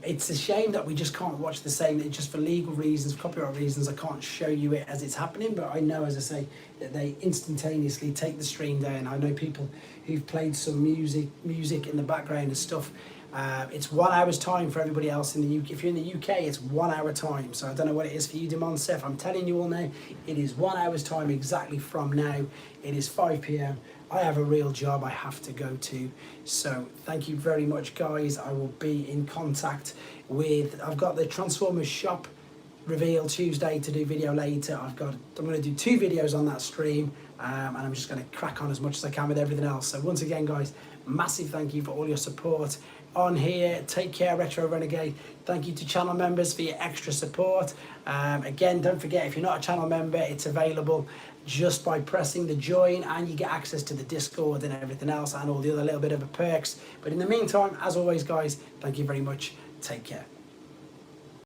It's a shame that we just can't watch the same, just for legal reasons, copyright reasons, I can't show you it as it's happening, but I know, as I say, that they instantaneously take the stream down. I know people who've played some music in the background and stuff. It's 1 hour's time for everybody else in the UK. If you're in the UK, it's 1 hour time. So I don't know what it is for you, Demonsef. I'm telling you all now, it is 1 hour's time exactly from now. It is 5 p.m. I have a real job I have to go to. So thank you very much, guys. I will be in contact with, I've got the Transformers shop reveal Tuesday to do video later. I'm going to do 2 videos on that stream, and I'm just going to crack on as much as I can with everything else. So once again, guys, massive thank you for all your support on here. Take care, Retro Renegade. Thank you to channel members for your extra support. Again, don't forget, if you're not a channel member, it's available just by pressing the join, and you get access to the Discord and everything else and all the other little bit of perks. But in the meantime, as always, guys, thank you very much. Take care.